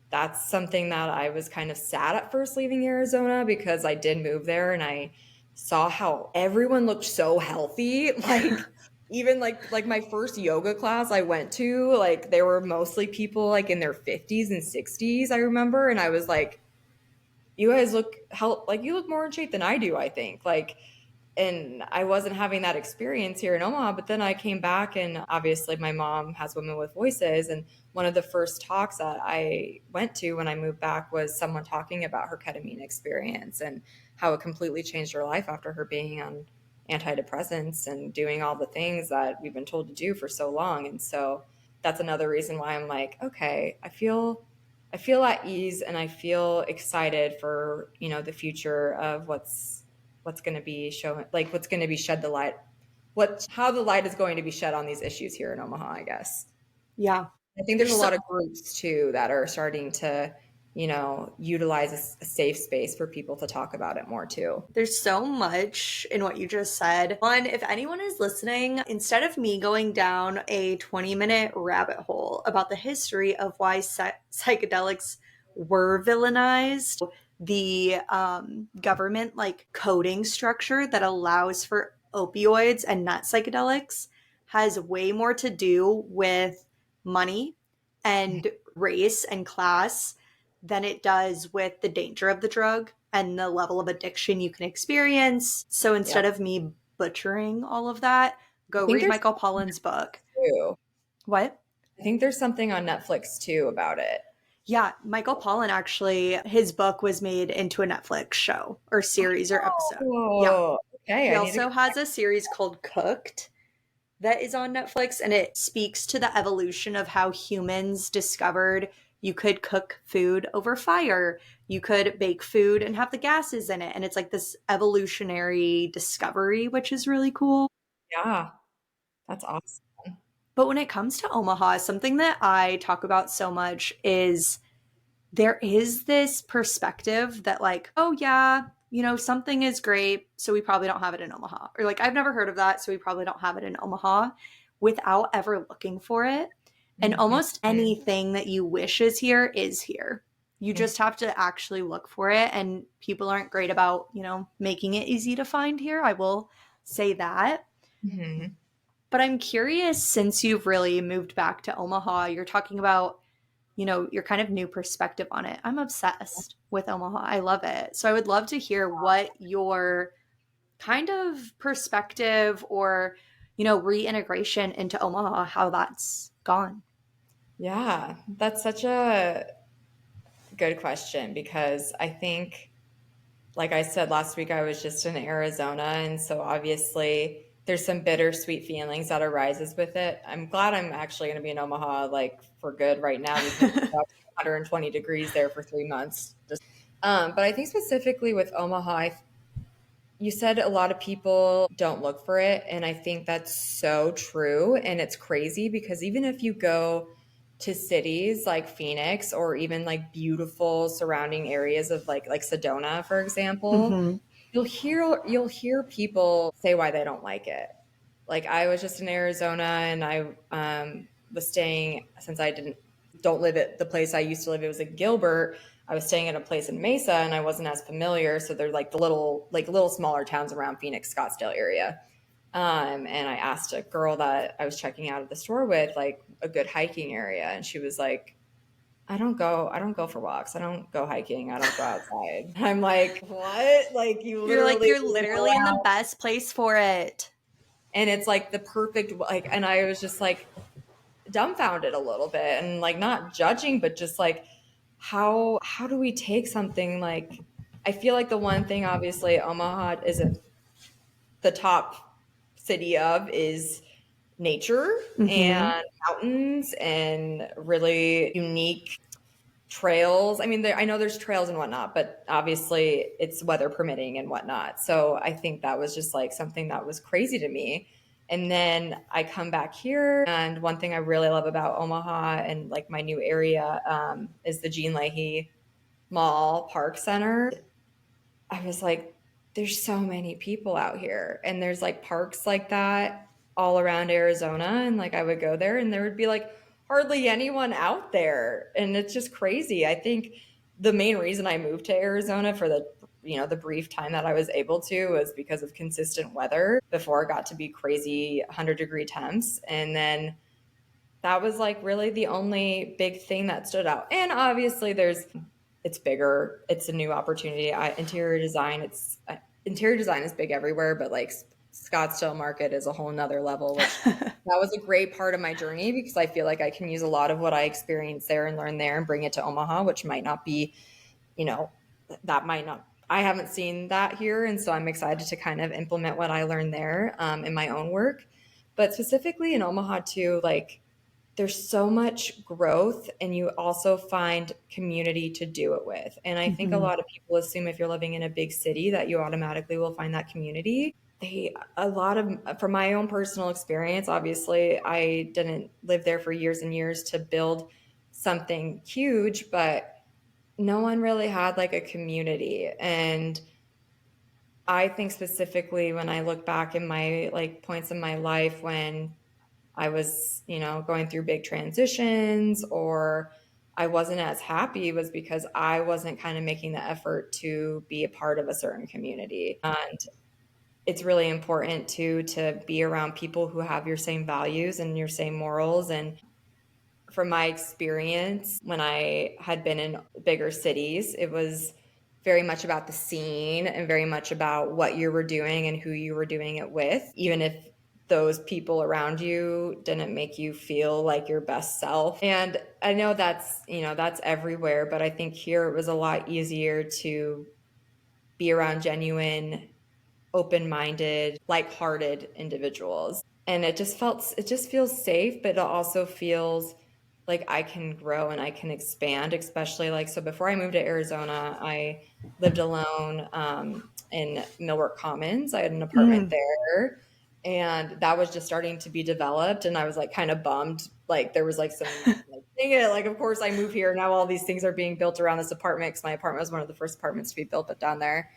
That's something that I was kind of sad at first leaving Arizona, because I did move there and I saw how everyone looked so healthy. Like even like my first yoga class I went to, like there were mostly people like in their 50s and 60s, I remember, and I was like, you guys look like you look more in shape than I do, I think. Like, and I wasn't having that experience here in Omaha, but then I came back, and obviously my mom has Women with Voices, and one of the first talks that I went to when I moved back was someone talking about her ketamine experience and how it completely changed her life after her being on antidepressants and doing all the things that we've been told to do for so long. And so that's another reason why I'm like, okay, I feel at ease and I feel excited for, the future of what's going to be shown, like what's going to be shed the light, how the light is going to be shed on these issues here in Omaha, I guess. Yeah. I think there's a lot of groups too that are starting to, utilize a safe space for people to talk about it more too. There's so much in what you just said. One, if anyone is listening, instead of me going down a 20-minute rabbit hole about the history of why psychedelics were villainized, the government like coding structure that allows for opioids and not psychedelics has way more to do with money and race and class than it does with the danger of the drug and the level of addiction you can experience. So instead of me butchering all of that, go read Michael Pollan's book. Too. What? I think there's something on Netflix too about it. Yeah, Michael Pollan actually, his book was made into a Netflix show or series or episode. Oh, yeah. Okay. He also has a series called Cooked that is on Netflix, and it speaks to the evolution of how humans discovered you could cook food over fire. You could bake food and have the gases in it. And it's like this evolutionary discovery, which is really cool. Yeah, that's awesome. But when it comes to Omaha, something that I talk about so much is there is this perspective that, like, oh, yeah, something is great, so we probably don't have it in Omaha. Or like, I've never heard of that, so we probably don't have it in Omaha, without ever looking for it. And almost anything that you wish is here is here. You just have to actually look for it. And people aren't great about, making it easy to find here. I will say that. Mm-hmm. But I'm curious, since you've really moved back to Omaha, you're talking about, your kind of new perspective on it. I'm obsessed with Omaha. I love it. So I would love to hear what your kind of perspective or, reintegration into Omaha, how that's gone. Yeah, that's such a good question, because I think, like I said last week, I was just in Arizona, and so obviously there's some bittersweet feelings that arises with it. I'm glad I'm actually going to be in Omaha like for good right now, because it's about 120 degrees there for 3 months. But I think specifically with Omaha, you said a lot of people don't look for it, and I think that's so true. And it's crazy because even if you go to cities like Phoenix or even like beautiful surrounding areas of like Sedona, for example, Mm-hmm. you'll hear people say why they don't like it. Like I was just in Arizona, and I was staying, since I don't live at the place I used to live. It was in Gilbert. I was staying at a place in Mesa, and I wasn't as familiar. So they're like the little smaller towns around Phoenix, Scottsdale area. And I asked a girl that I was checking out at the store with, like a good hiking area. And she was like, I don't go for walks. I don't go hiking. I don't go outside. I'm like, what? Like you're literally in the best place for it. And it's like the perfect, like, and I was just like dumbfounded a little bit, and like not judging, but just like, how do we take something like, I feel like the one thing obviously Omaha isn't the top city of is nature Mm-hmm. and mountains and really unique trails. I mean, I know there's trails and whatnot, but obviously it's weather permitting and whatnot. So I think that was just like something that was crazy to me. And then I come back here, and one thing I really love about Omaha and like my new area is the Jean Leahy Mall Park Center. I was like, there's so many people out here, and there's like parks like that all around Arizona. And like, I would go there, and there would be like hardly anyone out there. And it's just crazy. I think the main reason I moved to Arizona for the brief time that I was able to was because of consistent weather before it got to be crazy 100-degree temps. And then that was like really the only big thing that stood out. And obviously it's bigger. It's a new opportunity. Interior design is big everywhere, but like Scottsdale market is a whole nother level, which that was a great part of my journey because I feel like I can use a lot of what I experienced there and learn there and bring it to Omaha, which might not be, you know, that might not, I haven't seen that here. And so I'm excited to kind of implement what I learned there in my own work. But specifically in Omaha too, like there's so much growth and you also find community to do it with. And I think a Mm-hmm. lot of people assume if you're living in a big city that you automatically will find that community. A lot of, from my own personal experience, obviously, I didn't live there for years and years to build something huge, but no one really had like a community. And I think specifically when I look back in my like points in my life when I was, going through big transitions or I wasn't as happy was because I wasn't kind of making the effort to be a part of a certain community. And it's really important to be around people who have your same values and your same morals. And from my experience, when I had been in bigger cities, it was very much about the scene and very much about what you were doing and who you were doing it with, even if those people around you didn't make you feel like your best self. And I know that's everywhere, but I think here it was a lot easier to be around genuine, open-minded, like-hearted individuals. And it just feels safe, but it also feels like I can grow and I can expand, especially like, so before I moved to Arizona, I lived alone in Millwork Commons. I had an apartment Mm. there and that was just starting to be developed. And I was like kind of bummed. Like there was like some, like, dang it, like, of course I move here. Now all these things are being built around this apartment because my apartment was one of the first apartments to be built but down there.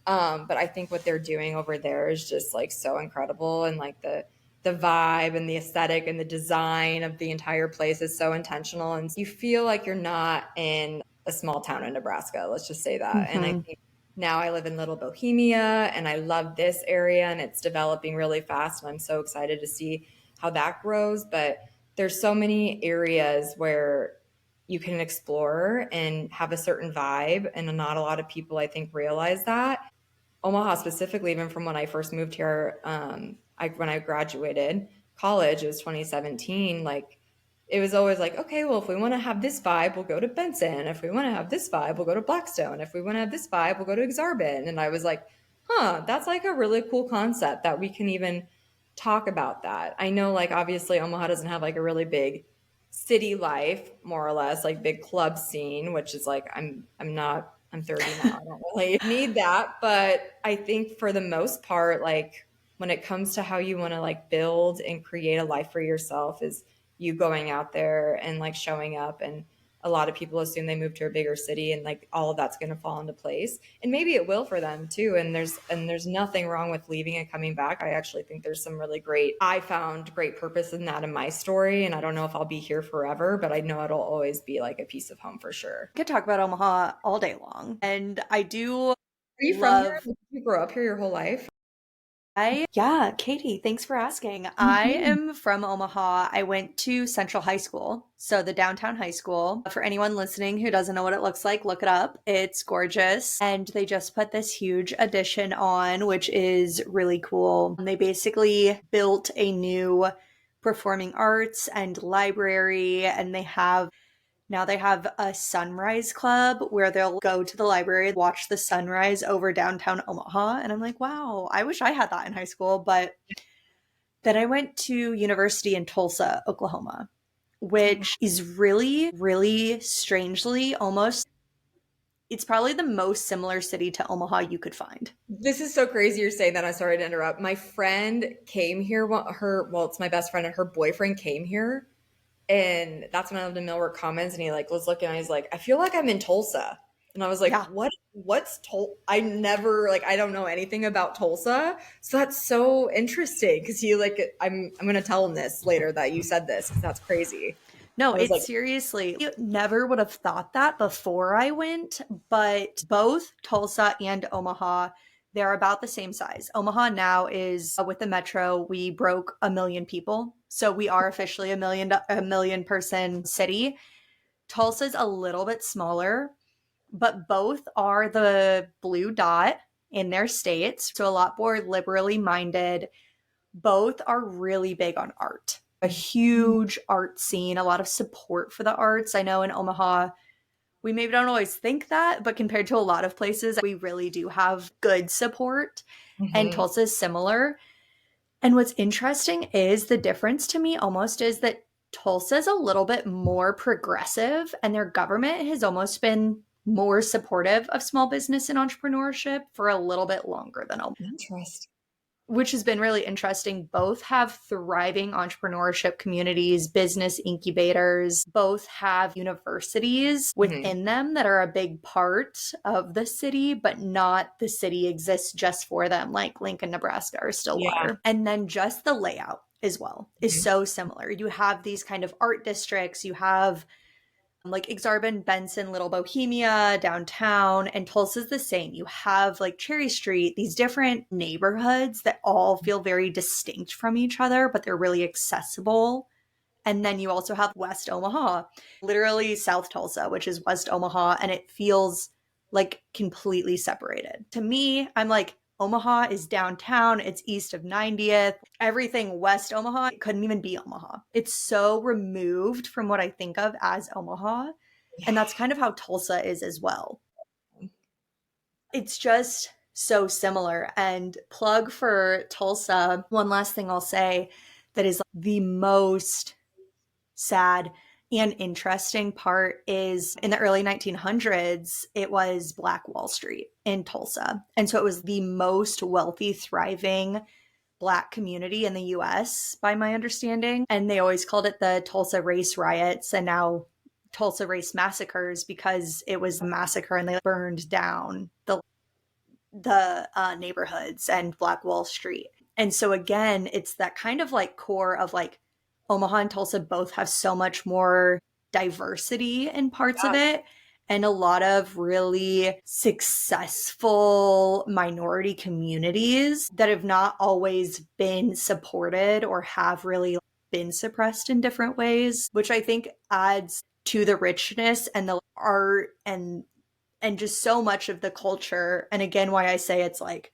But I think what they're doing over there is just like so incredible, and like the vibe and the aesthetic and the design of the entire place is so intentional, and you feel like you're not in a small town in Nebraska. Let's just say that. And I Mm-hmm. think now I live in Little Bohemia, and I love this area, and it's developing really fast, and I'm so excited to see how that grows. But there's so many areas where you can explore and have a certain vibe, and not a lot of people I think realize that. Omaha specifically, even from when I first moved here, when I graduated college, it was 2017. Like, it was always like, okay, well, if we want to have this vibe, we'll go to Benson. If we want to have this vibe, we'll go to Blackstone. If we want to have this vibe, we'll go to Exarban. And I was like, huh, that's like a really cool concept that we can even talk about that. I know, like, obviously, Omaha doesn't have like a really big city life, more or less, like big club scene, which is like, I'm 30 now. I don't really need that. But I think for the most part, like when it comes to how you want to like build and create a life for yourself, is you going out there and like showing up. And a lot of people assume they move to a bigger city and like all of that's going to fall into place, and maybe it will for them too. And there's nothing wrong with leaving and coming back. I actually think there's some really great, I found great purpose in that in my story, and I don't know if I'll be here forever, but I know it'll always be like a piece of home for sure. I could talk about Omaha all day long. And I do Are you from here? love Did you grow up here your whole life? yeah, Katie, thanks for asking. I Mhm. am from Omaha. I went to Central High School, so the downtown high school. For anyone listening who doesn't know what it looks like, look it up. It's gorgeous. And they just put this huge addition on, which is really cool. They basically built a new performing arts and library, and they have a sunrise club where they'll go to the library, watch the sunrise over downtown Omaha. And I'm like, wow, I wish I had that in high school. But Then I went to university in Tulsa, Oklahoma, which is really, really strangely almost, it's probably the most similar city to Omaha you could find. This is so crazy you're saying that. I'm sorry to interrupt. My friend came here. Well, it's my best friend, and her boyfriend came here, and that's when I lived in Millward Commons, and he like was looking, and he's like, I feel like I'm in Tulsa, and I was like, Yeah. what? What's Tulsa? I never like I don't know anything about Tulsa, so that's so interesting because he like I'm gonna tell him this later that you said this because that's crazy. No, I was it's like, seriously, you never would have thought that before I went, but both Tulsa and Omaha, they're about the same size. Omaha now is with the metro, we broke 1 million people. So we are officially a million person city. Tulsa's a little bit smaller, but both are the blue dot in their states. So a lot more liberally minded. Both are really big on art. A huge art scene, a lot of support for the arts. I know in Omaha, we maybe don't always think that, but compared to a lot of places, we really do have good support. And mhm. Tulsa is similar. And what's interesting is the difference to me almost is that Tulsa is a little bit more progressive, and their government has almost been more supportive of small business and entrepreneurship for a little bit longer than Omaha, Interesting. which has been really interesting. Both have thriving entrepreneurship communities, business incubators, both have universities Mhm. within them that are a big part of the city, but not the city exists just for them, like Lincoln, Nebraska or Yeah. Stillwater. And then just the layout as well is Mhm. so similar. You have these kind of art districts, you have like Exarban, Benson, Little Bohemia, downtown, and Tulsa's the same. You have like Cherry Street, these different neighborhoods that all feel very distinct from each other, but they're really accessible. And then you also have West Omaha, literally South Tulsa, which is West Omaha, and it feels like completely separated. To me, I'm like, Omaha is downtown, it's east of 90th. Everything West Omaha couldn't even be Omaha. It's so removed from what I think of as Omaha. Yeah. And that's kind of how Tulsa is as well. It's just so similar. And plug for Tulsa, one last thing I'll say that is the most sad and interesting part is in the early 1900s, it was Black Wall Street in Tulsa. And so it was the most wealthy, thriving Black community in the US, by my understanding. And they always called it the Tulsa Race Riots and now Tulsa Race Massacres because it was a massacre and they burned down the neighborhoods and Black Wall Street. And so again, it's that kind of like core of like Omaha and Tulsa both have so much more diversity in parts of it and a lot of really successful minority communities that have not always been supported or have really been suppressed in different ways, which I think adds to the richness and the art and just so much of the culture. And again, why I say it's like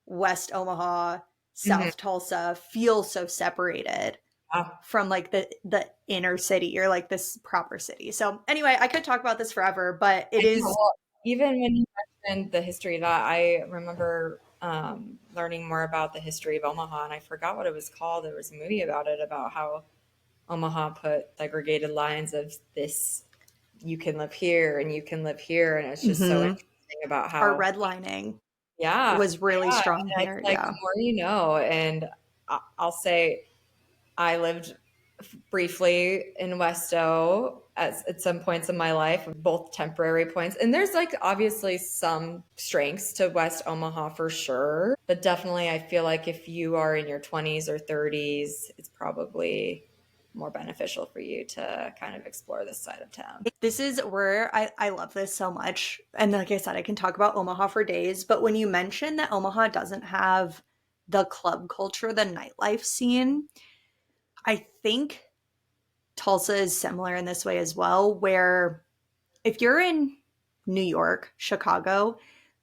West Omaha, Mhm. South Tulsa feel so separated Yeah. from like the inner city or like this proper city. So anyway, I could talk about this forever, but it I know. is Well, even when you mentioned the history of that, I remember learning more about the history of Omaha, and I forgot what it was called. There was a movie about it, about how Omaha put segregated lines of this, you can live here and you can live here, and it's just so mhm. interesting about Our how, redlining yeah, was really yeah, strong and it's here. like the Yeah. more you know, and I'll say I lived briefly in Westo at some points in my life, both temporary points. And there's like obviously some strengths to West Omaha for sure. But definitely, I feel like if you are in your 20s or 30s, it's probably more beneficial for you to kind of explore this side of town. This is where I love this so much. And like I said, I can talk about Omaha for days. But when you mention that Omaha doesn't have the club culture, the nightlife scene, I think Tulsa is similar in this way as well, where if you're in New York, Chicago,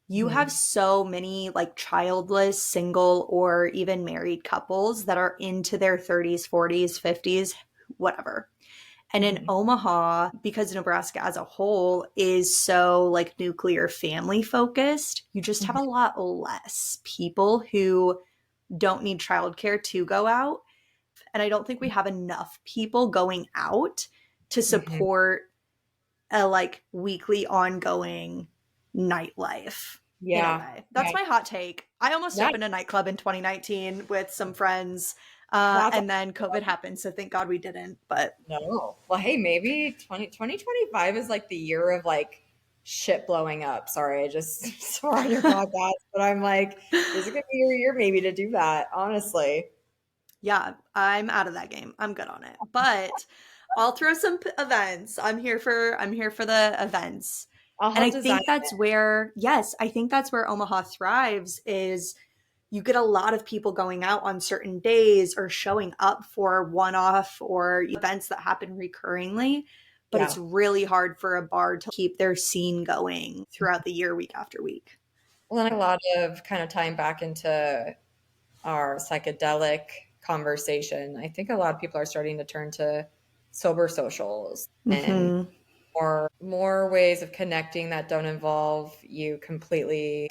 you have Mhm. so many like childless, single, or even married couples that are into their 30s, 40s, 50s, whatever. And in Mhm. Omaha, because Nebraska as a whole is so like nuclear family focused, you just have Mhm. a lot less people who don't need childcare to go out. And I don't think we have enough people going out to Hmm. support a like weekly ongoing nightlife in a Yeah. way. That's Yeah. my hot take. I almost Yeah. opened a nightclub in 2019 with some friends, That's and then COVID happened. So thank God we didn't. But no. Well, hey, maybe 2025 is like the year of like shit blowing up. Sorry, I just saw on your podcast, but I'm like, this is gonna be your year maybe to do that, honestly. yeah, I'm out of that game. I'm good on it. But I'll throw some events. I'm here for the events. I'll And I help design think that's it. where, yes, I think that's where Omaha thrives is you get a lot of people going out on certain days or showing up for one-off or events that happen recurringly, but it's Yeah. really hard for a bar to keep their scene going throughout the year, week after week. Well, then a lot of kind of tying back into our psychedelic conversation. I think a lot of people are starting to turn to sober socials and Hmm. more ways of connecting that don't involve you completely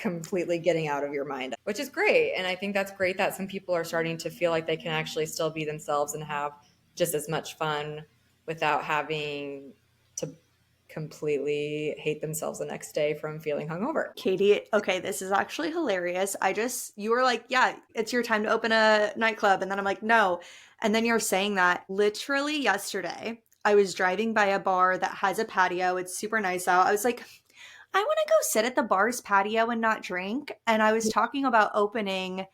getting out of your mind, which is great. And I think that's great that some people are starting to feel like they can actually still be themselves and have just as much fun without having to completely hate themselves the next day from feeling hungover. Katie, okay, this is actually hilarious. You were like, yeah, it's your time to open a nightclub. And then I'm like, no. And then you're saying that literally yesterday, I was driving by a bar that has a patio. It's super nice out. I was like, I want to go sit at the bar's patio and not drink. And I was talking about opening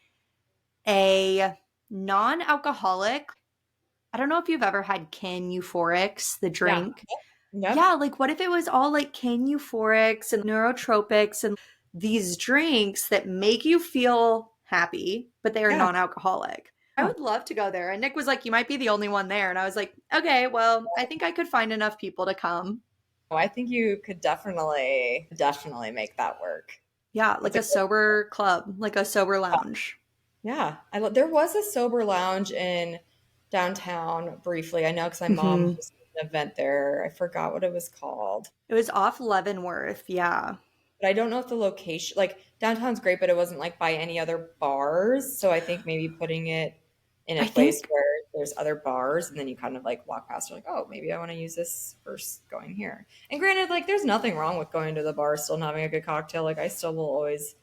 a non alcoholic. I don't know if you've ever had Kin Euphorics, the Yeah. drink. Yep. Yeah, like what if it was all like cane euphorics and neurotropics and these drinks that make you feel happy, but they are Yeah. non-alcoholic? I Yeah. would love to go there. And Nick was like, you might be the only one there. And I was like, okay, well, I think I could find enough people to come. Oh, I think you could definitely make that work. Yeah, That's like a a great sober club, like a sober lounge. yeah. There was a sober lounge in downtown briefly. I know because my mom Hmm. hosted an event there. I forgot what it was called, It was off Leavenworth. Yeah. but I don't know if the location, like downtown's great, but it wasn't like by any other bars. So I think maybe putting it in a I place think where there's other bars and then you kind of like walk past, you're like, oh, maybe I want to use this first going here. And granted, like there's nothing wrong with going to the bar still and having a good cocktail. Like I still will always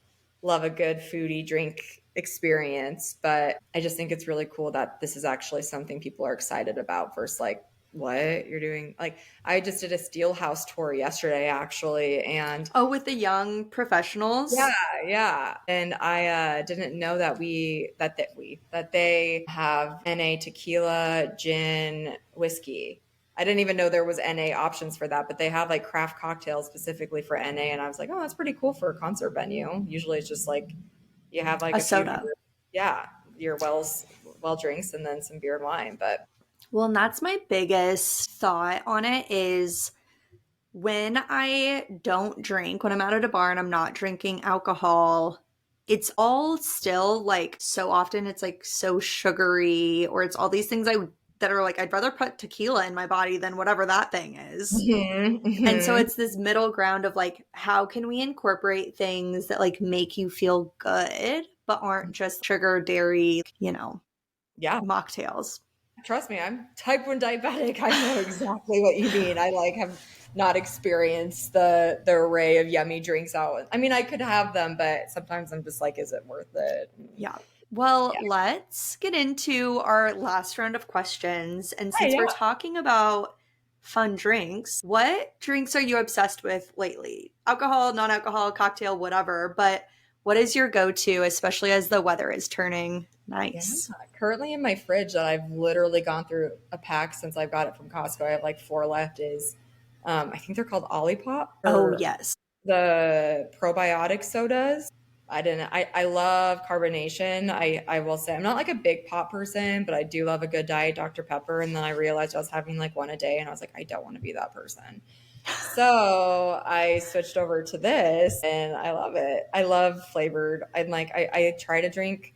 love a good foodie drink experience, but I just think it's really cool that this is actually something people are excited about versus like what you're doing. Like I just did a Steelhouse tour yesterday actually, and oh, with the young yeah, professionals. yeah. And I didn't know that they have NA tequila, gin, whiskey. I didn't even know there was NA options for that, but they have like craft cocktails specifically for NA. And I was like, oh, that's pretty cool for a concert venue. Usually it's just like you have like A a few, soda. yeah, your well drinks and then some beer and wine. But Well, and that's my biggest thought on it is when I don't drink, when I'm out at a bar and I'm not drinking alcohol, it's all still like so often it's like so sugary or it's all these things that are like I'd rather put tequila in my body than whatever that thing is. mhm, And so mhm. it's this middle ground of like how can we incorporate things that like make you feel good but aren't just sugar, dairy, Yeah, mocktails. trust me, I'm type 1 diabetic. I know exactly what you mean. I like have not experienced the array of yummy drinks out. I mean, I could have them, but sometimes I'm just like, is it worth it? Yeah. Well, Yeah. let's get into our last round of questions. And Hi, since we're yeah. talking about fun drinks, what drinks are you obsessed with lately? Alcohol, non alcohol, cocktail, whatever. But what is your go to, especially as the weather is turning Yeah. nice? Currently in my fridge that I've literally gone through a pack since I got it from Costco. I have like four left is I think they're called Olipop Oh, or yes. the probiotic sodas. I love carbonation. I will say I'm not like a big pop person, but I do love a good diet Dr. Pepper. And then I realized I was having like one a day and I was like, I don't want to be that person. So I switched over to this and I love it. I love flavored. I try to drink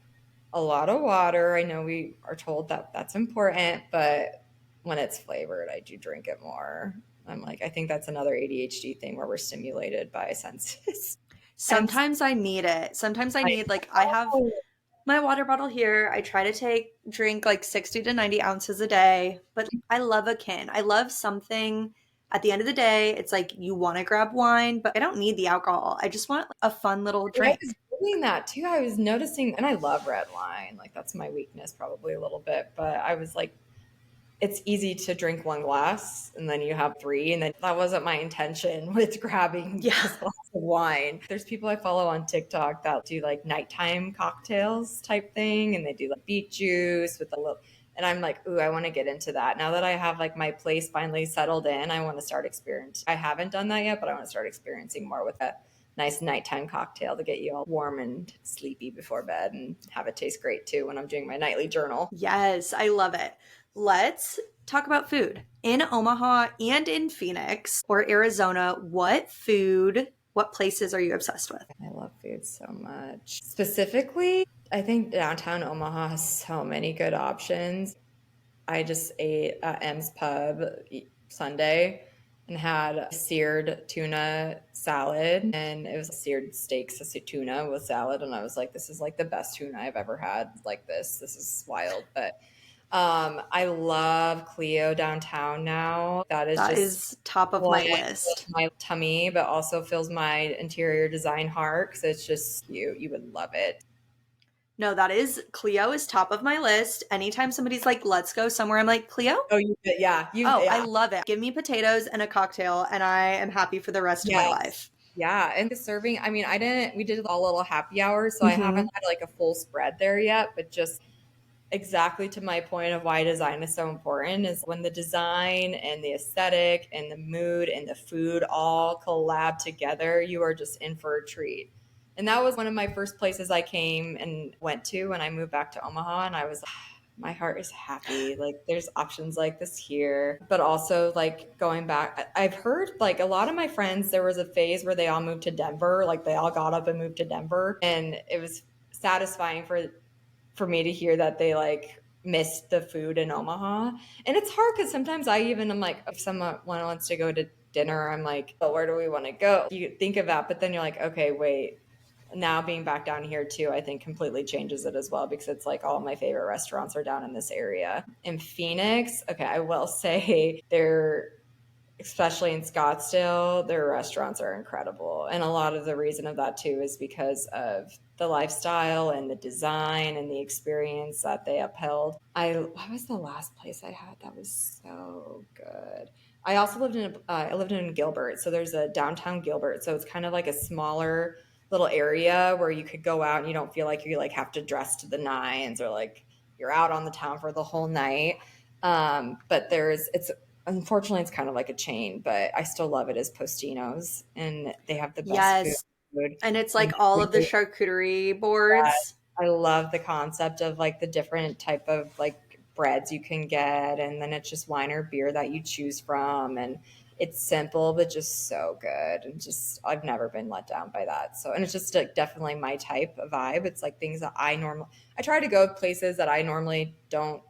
a lot of water. I know we are told that that's important, but when it's flavored, I do drink it more. I'm like, I think that's another ADHD thing where we're stimulated by senses. And Sometimes I need it. Sometimes I I need, like, I have know. My water bottle here, I try to drink like 60 to 90 ounces a day, but I love a can. I love something at the end of the day. It's like you want to grab wine, but I don't need the alcohol. I just want a fun little I was drink. doing that too. I was noticing, and I love red wine. Like that's my weakness probably a little bit, but I was like, it's easy to drink one glass and then you have three. And then that wasn't my intention with grabbing Yeah. this glass of wine. There's people I follow on TikTok that do like nighttime cocktails type thing. And they do like beet juice with a little, and I'm like, ooh, I want to get into that. Now that I have like my place finally settled in, I want to start experiencing. I haven't done that yet, but I want to start experiencing more with a nice nighttime cocktail to get you all warm and sleepy before bed and have it taste great too when I'm doing my nightly journal. Yes, I love it. Let's talk about food. In Omaha and in Phoenix or Arizona, what places are you obsessed with? I love food so much. Specifically, I think downtown Omaha has so many good options. I just ate at M's Pub Sunday and had seared tuna salad, and it was seared steaks, tuna with salad, and I was like, this is like the best tuna I've ever had like this. This is wild. But I love Clio downtown now. That is That just is top of one, my list. my tummy, but also fills my interior design heart because it's just you would love it. No, that is Cleo is top of my list. Anytime somebody's like, let's go somewhere, I'm like, Cleo? Oh, Oh, I yeah, love it. Give me potatoes and a cocktail, and I am happy for the rest of my yes. life. Yeah, and the serving, I mean, we did all little happy hours, so I Hmm. haven't had like a full spread there yet, but just exactly to my point of why design is so important is when the design and the aesthetic and the mood and the food all collab together, you are just in for a treat. And that was one of my first places I came and went to when I moved back to Omaha. And I was, my heart is happy. Like there's options like this here, but also like going back, I've heard like a lot of my friends, there was a phase where they all moved to Denver, like they all got up and moved to Denver. And it was satisfying for me to hear that they like missed the food in Omaha. And it's hard because sometimes I even am like, if someone wants to go to dinner, I'm like, oh, where do we want to go? You think of that, but then you're like, okay, wait. Now being back down here too, I think completely changes it as well because it's like all my favorite restaurants are down in this area. In Phoenix, okay, I will say they're especially in Scottsdale, their restaurants are incredible. And a lot of the reason of that too is because of the lifestyle and the design and the experience that they upheld. What was the last place I had that was so good? I also I lived in Gilbert, so there's a downtown Gilbert, so it's kind of like a smaller little area where you could go out and you don't feel like you like have to dress to the nines or like you're out on the town for the whole night. But it's unfortunately it's kind of like a chain, but I still love it as Postino's, and they have the best Yes. food. And it's And like all of the charcuterie boards. I love the concept of like the different type of like breads you can get, and then it's just wine or beer that you choose from, and it's simple but just so good, and just I've never been let down by that. So, and it's just like definitely my type of vibe. It's like things that I try to go places that I normally don't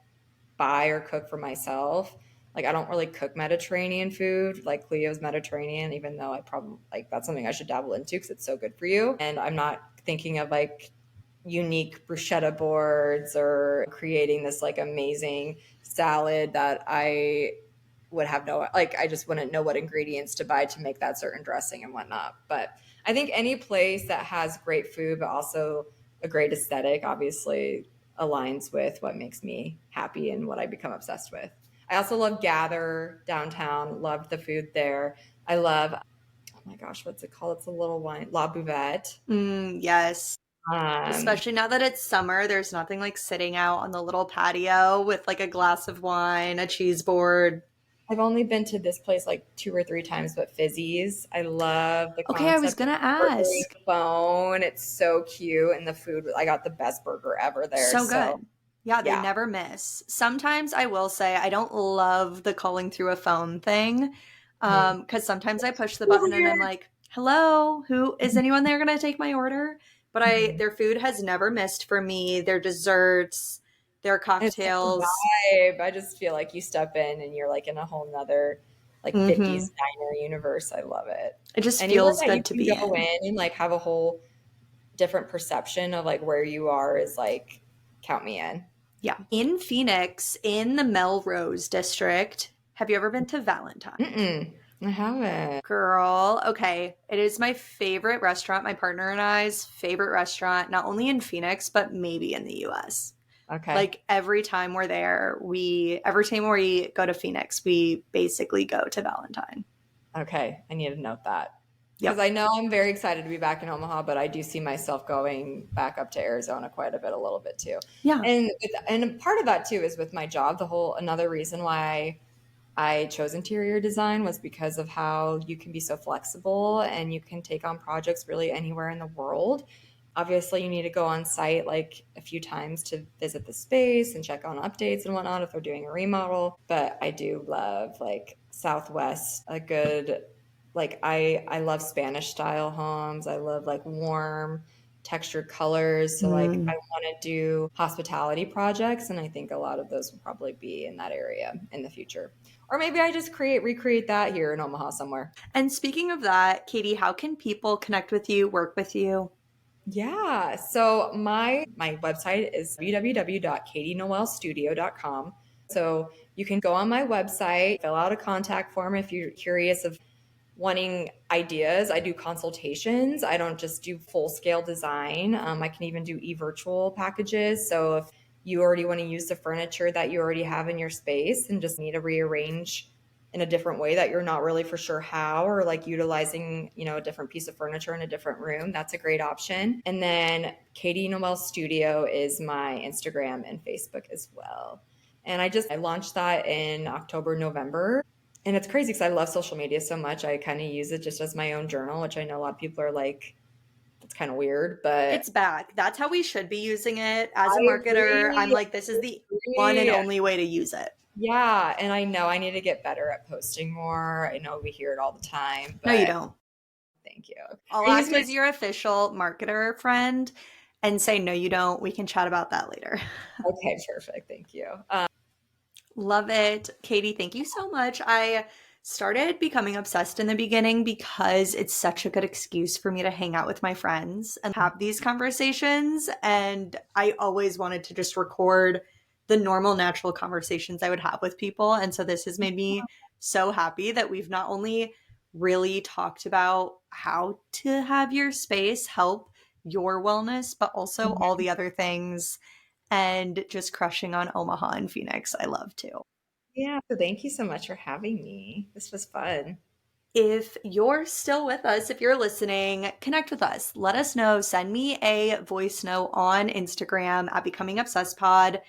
buy or cook for myself. Like I don't really cook Mediterranean food, like Cleo's Mediterranean, even though I probably like that's something I should dabble into because it's so good for you. And I'm not thinking of like unique bruschetta boards or creating this like amazing salad that I would have no like I just wouldn't know what ingredients to buy to make that certain dressing and whatnot. But I think any place that has great food but also a great aesthetic obviously aligns with what makes me happy and what I become obsessed with. I also love Gather downtown, loved the food there. I love, oh my gosh, what's it called? It's a little wine, La Bouvette. Yes. Um, Especially now that it's summer, there's nothing like sitting out on the little patio with like a glass of wine, a cheese board. I've only been to this place like two or three times, but Fizzy's. I love the Okay, I was concept of gonna ordering ask. a phone. It's so cute, and the food. I got the best burger ever there. So So good. Yeah, they yeah. never miss. Sometimes I will say I don't love the calling through a phone thing. Mhm. Because sometimes I push the button and I'm like, hello, who is anyone there gonna take my order? But Mhm. their food has never missed for me. Their desserts, their It's such a cocktails. vibe. I just feel like you step in and you're like in a whole nother like Hmm. 50s diner universe. I love it. It just Anywhere feels that you good to can be go in. in and like have a whole different perception of like where you are is like, count me in. Yeah. In Phoenix, in the Melrose district, have you ever been to Valentine? Mm-mm, I haven't. Girl, okay. It is my favorite restaurant, my partner and I's favorite restaurant, not only in Phoenix, but maybe in the US. Okay. Like every time we're there, every time we go to Phoenix, we basically go to Valentine. Okay. I need to note that. Because Yep. I know I'm very excited to be back in Omaha, but I do see myself going back up to Arizona quite a bit, a little bit too. Yeah. And part of that too is with my job. Another reason why I chose interior design was because of how you can be so flexible and you can take on projects really anywhere in the world. Obviously, you need to go on site like a few times to visit the space and check on updates and whatnot if they're doing a remodel. But I do love like Southwest, a good like I love Spanish style homes. I love like warm textured colors. So like I Mm. want to do hospitality projects and I think a lot of those will probably be in that area in the future. Or maybe I just recreate that here in Omaha somewhere. And speaking of that, Katie, how can people connect with you, work with you? Yeah. So my website is www.katienoelstudio.com. So you can go on my website, fill out a contact form if you're curious of wanting ideas. I do consultations. I don't just do full scale design. I can even do e-virtual packages. So if you already want to use the furniture that you already have in your space and just need to rearrange in a different way that you're not really for sure how, or like utilizing, a different piece of furniture in a different room, that's a great option. And then Katie Noel Studio is my Instagram and Facebook as well. And I launched that in October, November. And it's crazy because I love social media so much. I kind of use it just as my own journal, which I know a lot of people are like, that's kind of weird, but It's back. That's how we should be using it. As a I marketer, I'm agree. like, this is the I one and agree. only way to use it. Yeah. And I know I need to get better at posting more. I know we hear it all the time, No, you but don't. thank you. I'll I use act my, as your official marketer friend and say, no, you don't. We can chat about that later. okay, perfect. Thank you. Love it. Katie, thank you so much. I started becoming obsessed in the beginning because it's such a good excuse for me to hang out with my friends and have these conversations. And I always wanted to just record the normal, natural conversations I would have with people. And so this has made me so happy that we've not only really talked about how to have your space help your wellness, but also all the other things and just crushing on Omaha and Phoenix. I love too. Yeah. So thank you so much for having me. This was fun. If you're still with us, if you're listening, connect with us. Let us know. Send me a voice note on Instagram at Becoming Obsessed Pod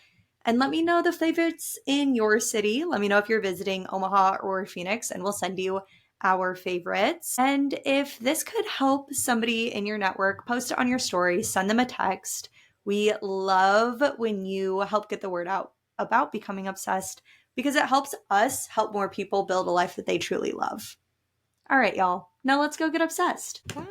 and let me know the favorites in your city. Let me know if you're visiting Omaha or Phoenix, and we'll send you our favorites. And if this could help somebody in your network, post it on your story, send them a text. We love when you help get the word out about becoming obsessed because it helps us help more people build a life that they truly love. All right, y'all. Now let's go get obsessed. Bye.